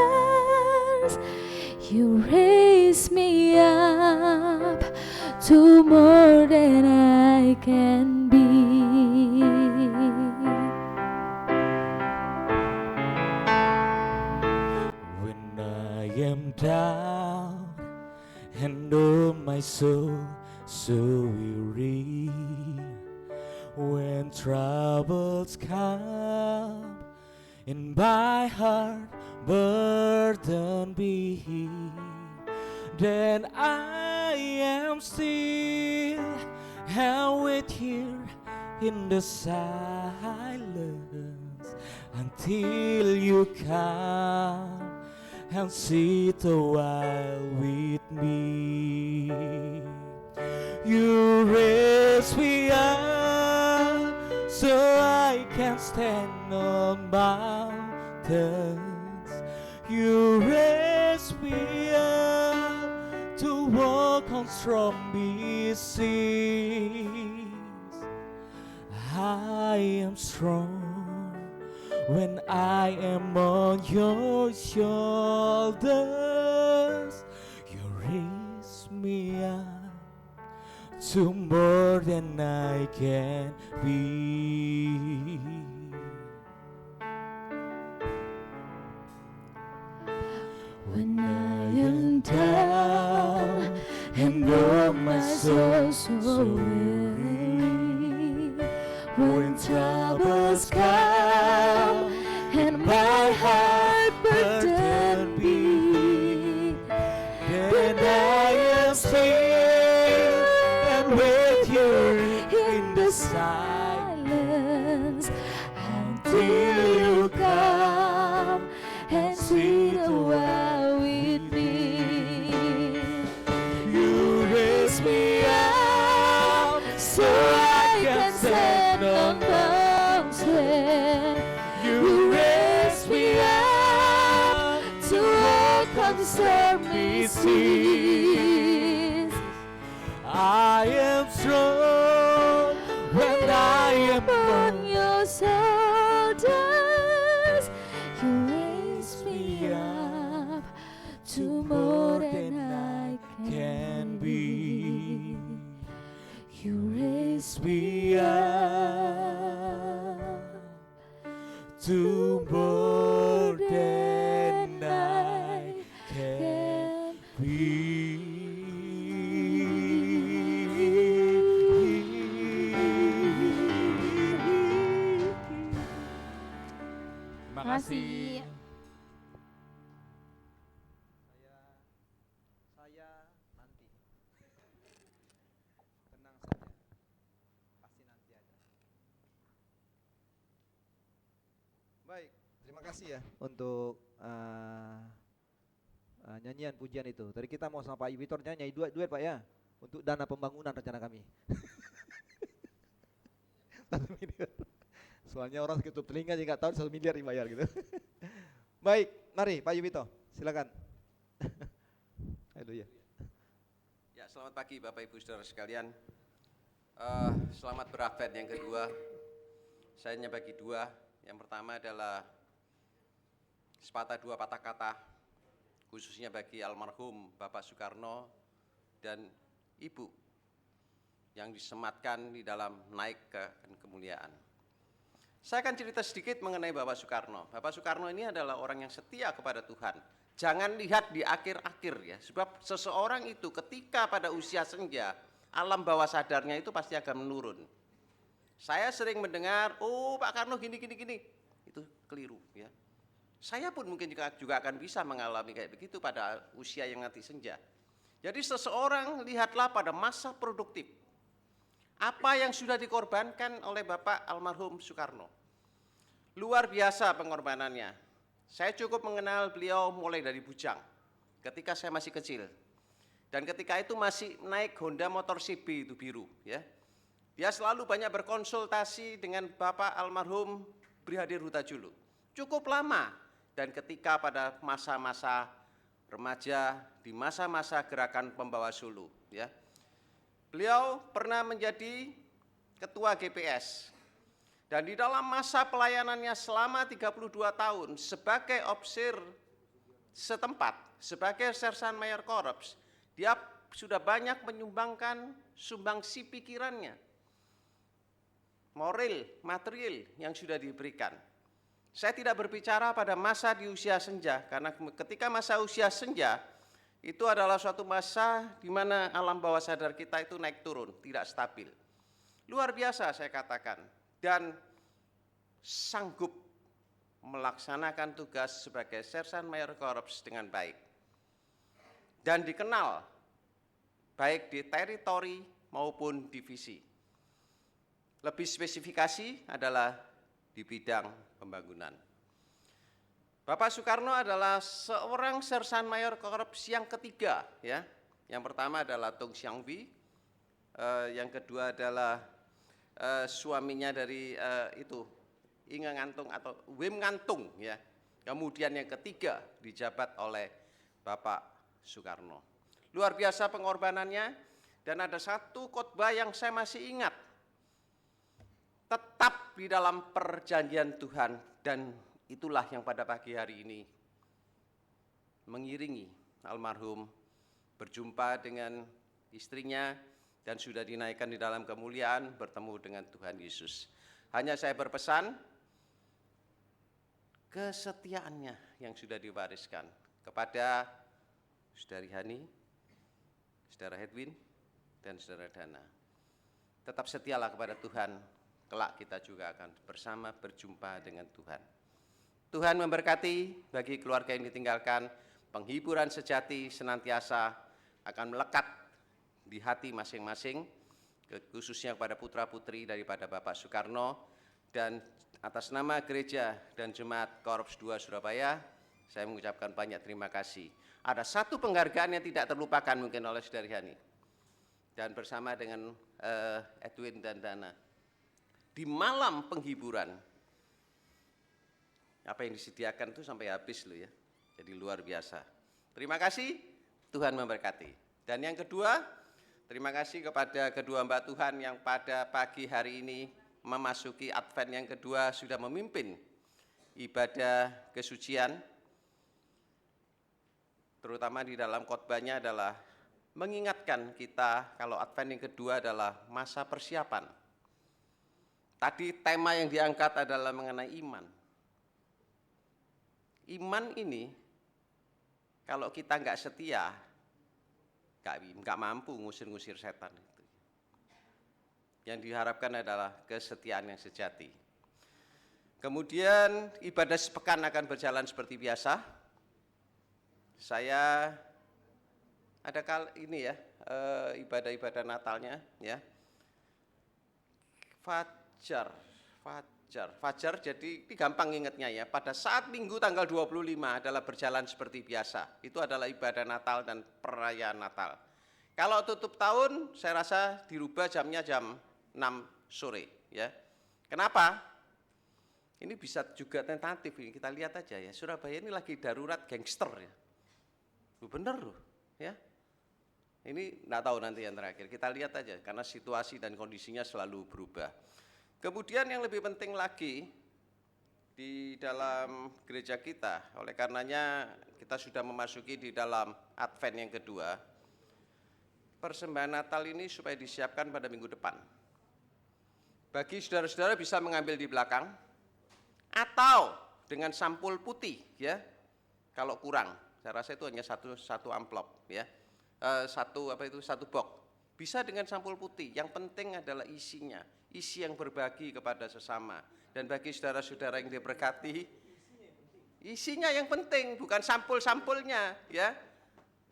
You raise me up to more than I can be. When I am down and oh my soul so weary, when troubles come and my heart burden be, then I am still and wait here in the silence until you come and sit a while with me. You raise me up so I can stand on mountains. You raise me up to walk on stormy seas. I am strong when I am on your shoulders. You raise me up to more than I can be. When I am down and oh my soul so weary, when troubles come and my heart burden be, Then I am still and wait here in the silence until you come and sit a while with me. You raise me up So I can stand on mountain. You raise me up To walk on stormy seas. I am strong when I am On on your shoulders, you raise me up to more than I can be. You raise me up to more than I can be. Terima kasih. Saya nanti. Tenang saja. Pasti nanti ada. Baik, terima kasih ya untuk nyanyian pujian itu. Tadi kita mau sama Pak Witor nyanyi duet Pak ya, untuk dana pembangunan rencana kami. 1 miliar. Soalnya orang ketutup telinga juga nggak tahu 1 miliar dibayar gitu. Baik, mari Pak Yubito, silakan. Haleluya. Ya, selamat pagi Bapak Ibu Saudara sekalian. Selamat beradvent yang kedua. Saya hanya bagi 2. Yang pertama adalah sepatah 2 patah kata, khususnya bagi almarhum Bapak Soekarno dan Ibu yang disematkan di dalam naik ke kemuliaan. Saya akan cerita sedikit mengenai Bapak Soekarno. Bapak Soekarno ini adalah orang yang setia kepada Tuhan Jangan lihat di akhir-akhir ya, sebab seseorang itu ketika pada usia senja, alam bawah sadarnya itu pasti akan menurun. Saya sering mendengar, oh Pak Karno gini, itu keliru ya. Saya pun mungkin juga akan bisa mengalami kayak begitu pada usia yang nanti senja. Jadi seseorang lihatlah pada masa produktif, apa yang sudah dikorbankan oleh Bapak almarhum Soekarno. Luar biasa pengorbanannya. Saya cukup mengenal beliau mulai dari bujang, ketika saya masih kecil. Dan ketika itu masih naik Honda motor CB itu biru ya. Dia selalu banyak berkonsultasi dengan Bapak almarhum Brigadir Huta-Julu. Cukup lama. Dan ketika pada masa-masa remaja, di masa-masa gerakan Pembawa Sulu ya. Beliau pernah menjadi ketua GPS. Dan di dalam masa pelayanannya selama 32 tahun sebagai opsir setempat, sebagai Sersan Mayor Korps, dia sudah banyak menyumbangkan sumbangsi pikirannya, moral, material yang sudah diberikan. Saya tidak berbicara pada masa di usia senja, karena ketika masa usia senja, itu adalah suatu masa di mana alam bawah sadar kita itu naik turun, tidak stabil. Luar biasa saya katakan, dan sanggup melaksanakan tugas sebagai Sersan Mayor Korps dengan baik. Dan dikenal baik di teritori maupun divisi. Lebih spesifikasi adalah di bidang pembangunan. Bapak Soekarno adalah seorang Sersan Mayor Korps yang ketiga ya. Yang pertama adalah Tung Siang Wi, yang kedua adalah suaminya dari Inge Ngantung atau Wim Ngantung ya. Kemudian yang ketiga dijabat oleh Bapak Soekarno. Luar biasa pengorbanannya, dan ada satu khotbah yang saya masih ingat. Tetap di dalam perjanjian Tuhan, dan itulah yang pada pagi hari ini mengiringi almarhum berjumpa dengan istrinya dan sudah dinaikkan di dalam kemuliaan bertemu dengan Tuhan Yesus. Hanya saya berpesan kesetiaannya yang sudah diwariskan kepada Saudari Hani, Saudara Hedwin, dan Saudara Dana. Tetap setialah kepada Tuhan, kelak kita juga akan bersama berjumpa dengan Tuhan. Tuhan memberkati bagi keluarga yang ditinggalkan, penghiburan sejati senantiasa akan melekat di hati masing-masing, khususnya kepada putra-putri daripada Bapak Soekarno, dan atas nama gereja dan jemaat Korps 2 Surabaya, saya mengucapkan banyak terima kasih. Ada satu penghargaan yang tidak terlupakan mungkin oleh Saudari Hani, dan bersama dengan Edwin dan Dana. Di malam penghiburan, apa yang disediakan itu sampai habis loh ya, jadi luar biasa. Terima kasih, Tuhan memberkati. Dan yang kedua, terima kasih kepada kedua Mbak Tuhan yang pada pagi hari ini memasuki Advent yang kedua sudah memimpin ibadah kesucian, terutama di dalam khotbahnya adalah mengingatkan kita kalau Advent yang kedua adalah masa persiapan. Tadi tema yang diangkat adalah mengenai iman. Iman ini kalau kita nggak setia, nggak mampu ngusir-ngusir setan itu. Yang diharapkan adalah kesetiaan yang sejati. Kemudian ibadah sepekan akan berjalan seperti biasa. Saya ada ini ya, ibadah-ibadah Natalnya ya. Fajar, jadi ini gampang ingatnya ya, pada saat Minggu tanggal 25 adalah berjalan seperti biasa. Itu adalah ibadah Natal dan perayaan Natal. Kalau tutup tahun, saya rasa dirubah jamnya jam 6 sore ya. Kenapa? Ini bisa juga tentatif, ini kita lihat aja ya, Surabaya ini lagi darurat gangster ya. Bener loh ya. Ini enggak tahu nanti yang terakhir, kita lihat aja karena situasi dan kondisinya selalu berubah. Kemudian yang lebih penting lagi di dalam gereja kita, oleh karenanya kita sudah memasuki di dalam Advent yang kedua. Persembahan Natal ini supaya disiapkan pada minggu depan. Bagi saudara-saudara bisa mengambil di belakang atau dengan sampul putih ya, kalau kurang. Saya rasa itu hanya satu amplop ya. Satu box. Bisa dengan sampul putih. Yang penting adalah isinya, isi yang berbagi kepada sesama. Dan bagi saudara-saudara yang diberkati, isinya yang penting, bukan sampul-sampulnya ya.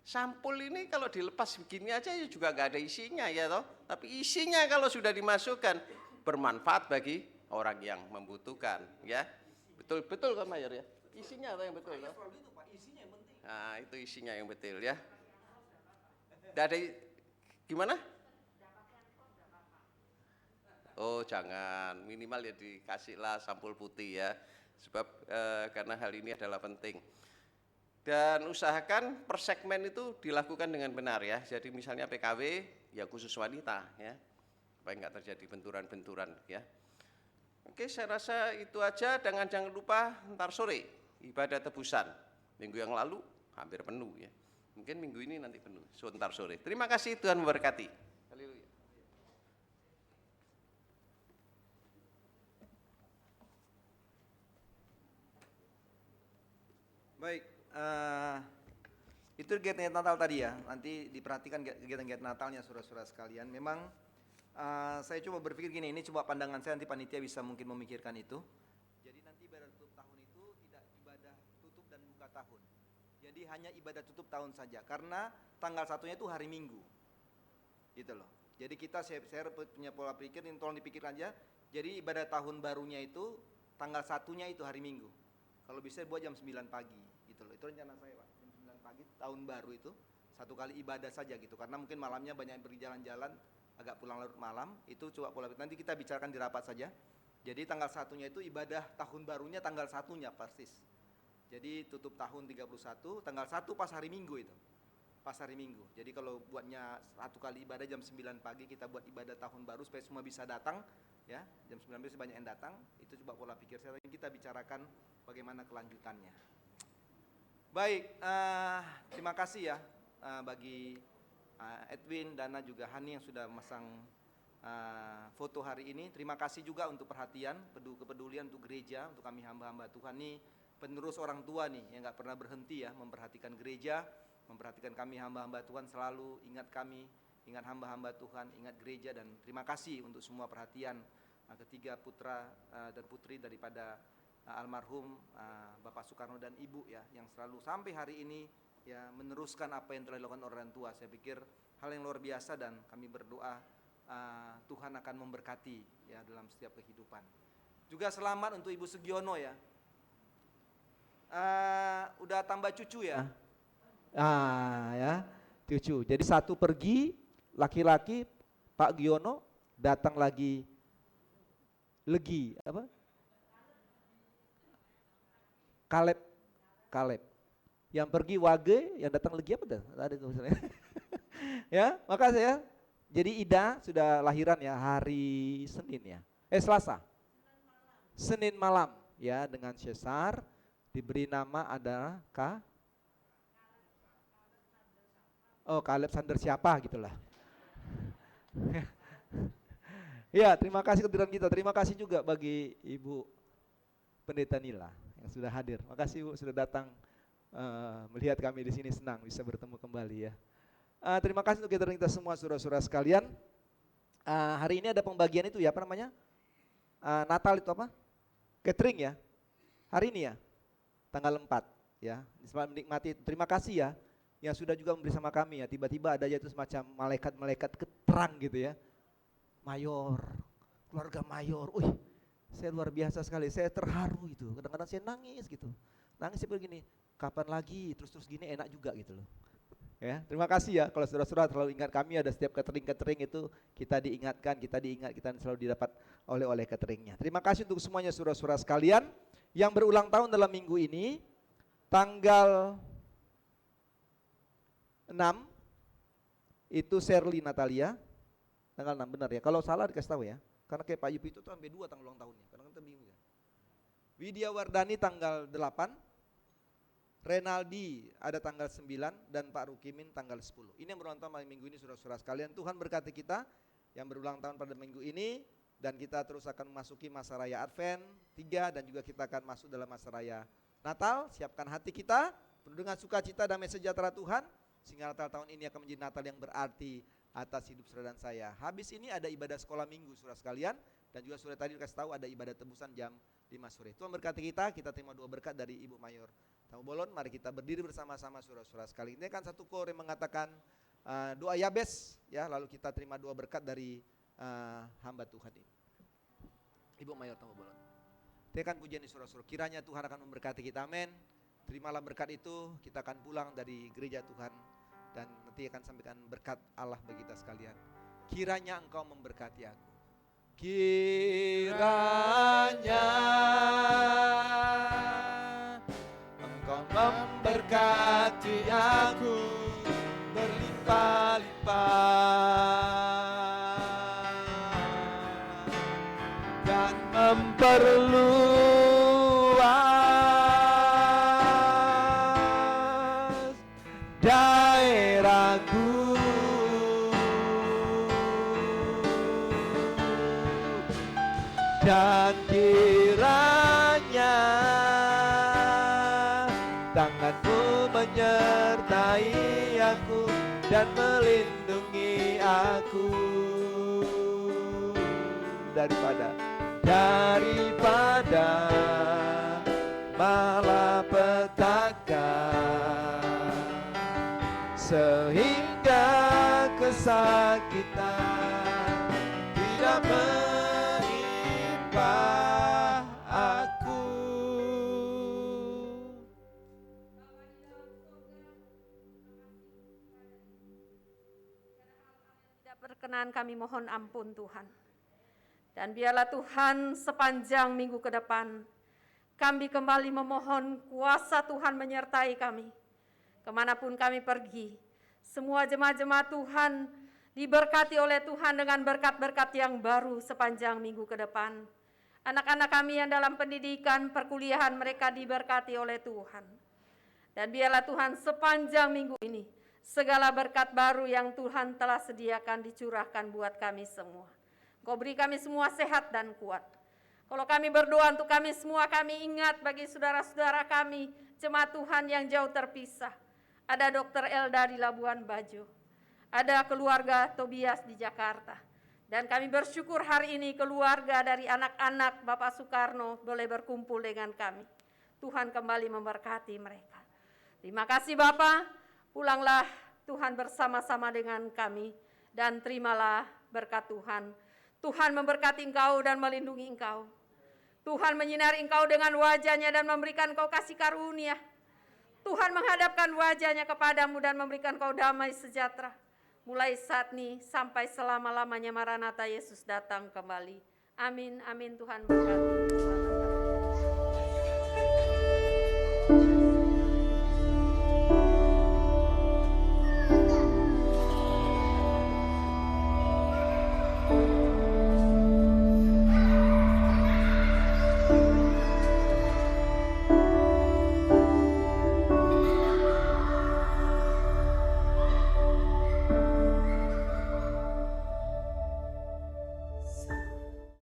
Sampul ini kalau dilepas begini aja juga nggak ada isinya ya toh. Tapi isinya kalau sudah dimasukkan bermanfaat bagi orang yang membutuhkan ya. Betul kan Mayor ya? Isinya atau yang betul toh? Nah, itu isinya yang betul ya. Dari gimana? Oh jangan, minimal ya dikasihlah sampul putih ya. Sebab karena hal ini adalah penting. Dan usahakan per segmen itu dilakukan dengan benar ya. Jadi misalnya PKW ya khusus wanita ya. Supaya nggak terjadi benturan-benturan ya. Oke, saya rasa itu aja. Jangan lupa ntar sore ibadah tebusan. Minggu yang lalu hampir penuh ya. Mungkin minggu ini nanti penuh. Ntar sore. Terima kasih, Tuhan memberkati. Haleluya. Baik, itu kegiatan Natal tadi ya. Nanti diperhatikan kegiatan-kegiatan Natalnya saudara-saudara sekalian. Memang saya coba berpikir gini, ini coba pandangan saya, nanti panitia bisa mungkin memikirkan itu. Jadi nanti ibadah tutup tahun itu tidak ibadah tutup dan buka tahun. Jadi hanya ibadah tutup tahun saja, karena tanggal satunya itu hari Minggu, gitu loh. Jadi saya punya pola pikir, ini tolong dipikirkan aja. Jadi ibadah tahun barunya itu tanggal satunya itu hari Minggu. Kalau bisa buat jam 9 pagi, gitu loh. Itu rencana saya Pak, jam 9 pagi tahun baru itu satu kali ibadah saja gitu. Karena mungkin malamnya banyak yang pergi jalan-jalan, agak pulang larut malam, itu coba pola pikir. Nanti kita bicarakan di rapat saja. Jadi tanggal satunya itu ibadah tahun barunya tanggal satunya persis. Jadi tutup tahun 31, tanggal 1 pas hari Minggu itu. Pas hari Minggu. Jadi kalau buatnya satu kali ibadah jam 9 pagi, kita buat ibadah tahun baru supaya semua bisa datang ya. Jam 9 bisa banyak yang datang. Itu coba pola pikir saya, kita bicarakan bagaimana kelanjutannya. Baik, terima kasih ya bagi Edwin, Dana juga Hani yang sudah memasang foto hari ini. Terima kasih juga untuk perhatian, kepedulian untuk gereja, untuk kami hamba-hamba Tuhan nih, penerus orang tua nih yang nggak pernah berhenti ya memperhatikan gereja, memperhatikan kami hamba-hamba Tuhan, selalu ingat kami, ingat hamba-hamba Tuhan, ingat gereja. Dan terima kasih untuk semua perhatian ketiga putra dan putri daripada almarhum Bapak Soekarno dan Ibu ya, yang selalu sampai hari ini ya meneruskan apa yang telah dilakukan orang tua. Saya pikir hal yang luar biasa dan kami berdoa Tuhan akan memberkati ya dalam setiap kehidupan. Juga selamat untuk Ibu Sugiono ya. Udah tambah cucu ya. Ya, cucu. Jadi satu pergi laki-laki, Pak Giono, datang lagi Legi apa? Kaleb. Yang pergi Wage, yang datang Legi apa dah? Ada misalnya. Ya, makasih ya. Jadi Ida sudah lahiran ya hari Senin ya. Selasa. Senin malam ya, dengan sesar, diberi nama adalah Kaleb Sander siapa gitulah. Ya, terima kasih kehadiran kita. Terima kasih juga bagi Ibu Pendeta Nila yang sudah hadir. Makasih Ibu sudah datang melihat kami di sini, senang bisa bertemu kembali ya. Terima kasih untuk kita semua saudara-saudara sekalian. Hari ini ada pembagian itu ya, apa namanya? Natal itu apa? Catering ya. Hari ini ya. Tanggal 4 ya. Selamat menikmati. Terima kasih ya yang sudah juga memberi sama kami ya. Tiba-tiba ada aja itu semacam malaikat-malaikat keterang gitu ya. Mayor, keluarga Mayor. Saya luar biasa sekali. Saya terharu gitu. Kadang-kadang saya nangis gitu. Nangis seperti gini. Kapan lagi terus gini enak juga gitu loh. Ya, terima kasih ya kalau saudara-saudara terlalu ingat kami, ada setiap catering itu kita diingatkan, kita selalu didapat oleh cateringnya. Terima kasih untuk semuanya saudara-saudara sekalian yang berulang tahun dalam minggu ini. Tanggal 6 itu Sherly Natalia. Tanggal 6 benar ya. Kalau salah dikasih tahu ya. Karena kayak Pak Yupi itu sampai 2 tanggal ulang tahunnya. Karena kita bingung ya. Widya Wardani tanggal 8. Renaldi ada tanggal 9 dan Pak Rukimin tanggal 10. Ini yang berulang tahun pada minggu ini saudara-saudara sekalian. Tuhan berkati kita yang berulang tahun pada minggu ini, dan kita terus akan memasuki masa raya Advent 3 dan juga kita akan masuk dalam masa raya Natal. Siapkan hati kita Penuh dengan sukacita, damai sejahtera Tuhan, sehingga Natal tahun ini akan menjadi Natal yang berarti atas hidup saudara dan saya. Habis ini ada ibadah sekolah minggu saudara sekalian, dan juga sore tadi dikasih tahu ada ibadah tebusan jam 5 sore. Tuhan berkati kita terima 2 berkat dari Ibu Mayor Tamubolon. Mari kita berdiri bersama-sama saudara-saudara sekalian. Ini kan satu kor yang mengatakan doa Yabes, ya, lalu kita terima 2 berkat dari hamba Tuhan ini. Ibu Mayor Tamubolon. Tekan pujian di saudara-saudara. Kiranya Tuhan akan memberkati kita, amin. Terimalah berkat itu, kita akan pulang dari gereja Tuhan dan nanti akan sampaikan berkat Allah bagi kita sekalian. Kiranya Engkau memberkati aku. Kiranya Engkau memberkati aku berlimpah-limpah dan memperluas daerahku. Dan kiranya tanganmu menyertai aku dan melindungi aku daripada malapetaka, sehingga kesakitan tidak menimpa aku. Tidak berkenan kami mohon ampun Tuhan. Dan biarlah Tuhan sepanjang minggu ke depan, kami kembali memohon kuasa Tuhan menyertai kami. Kemanapun kami pergi, semua jemaat-jemaat Tuhan diberkati oleh Tuhan dengan berkat-berkat yang baru sepanjang minggu ke depan. Anak-anak kami yang dalam pendidikan, perkuliahan mereka diberkati oleh Tuhan. Dan biarlah Tuhan sepanjang minggu ini, segala berkat baru yang Tuhan telah sediakan dicurahkan buat kami semua. Kau beri kami semua sehat dan kuat. Kalau kami berdoa untuk kami semua, kami ingat bagi saudara-saudara kami, jemaat Tuhan yang jauh terpisah. Ada Dr. Elda di Labuan Bajo, ada keluarga Tobias di Jakarta. Dan kami bersyukur hari ini keluarga dari anak-anak Bapak Soekarno boleh berkumpul dengan kami. Tuhan kembali memberkati mereka. Terima kasih Bapak, pulanglah Tuhan bersama-sama dengan kami dan terimalah berkat Tuhan. Tuhan memberkati engkau dan melindungi engkau. Tuhan menyinari engkau dengan wajah-Nya dan memberikan engkau kasih karunia. Tuhan menghadapkan wajah-Nya kepadamu dan memberikan engkau damai sejahtera. Mulai saat ini sampai selama-lamanya Maranatha Yesus datang kembali. Amin, amin. Tuhan berkati.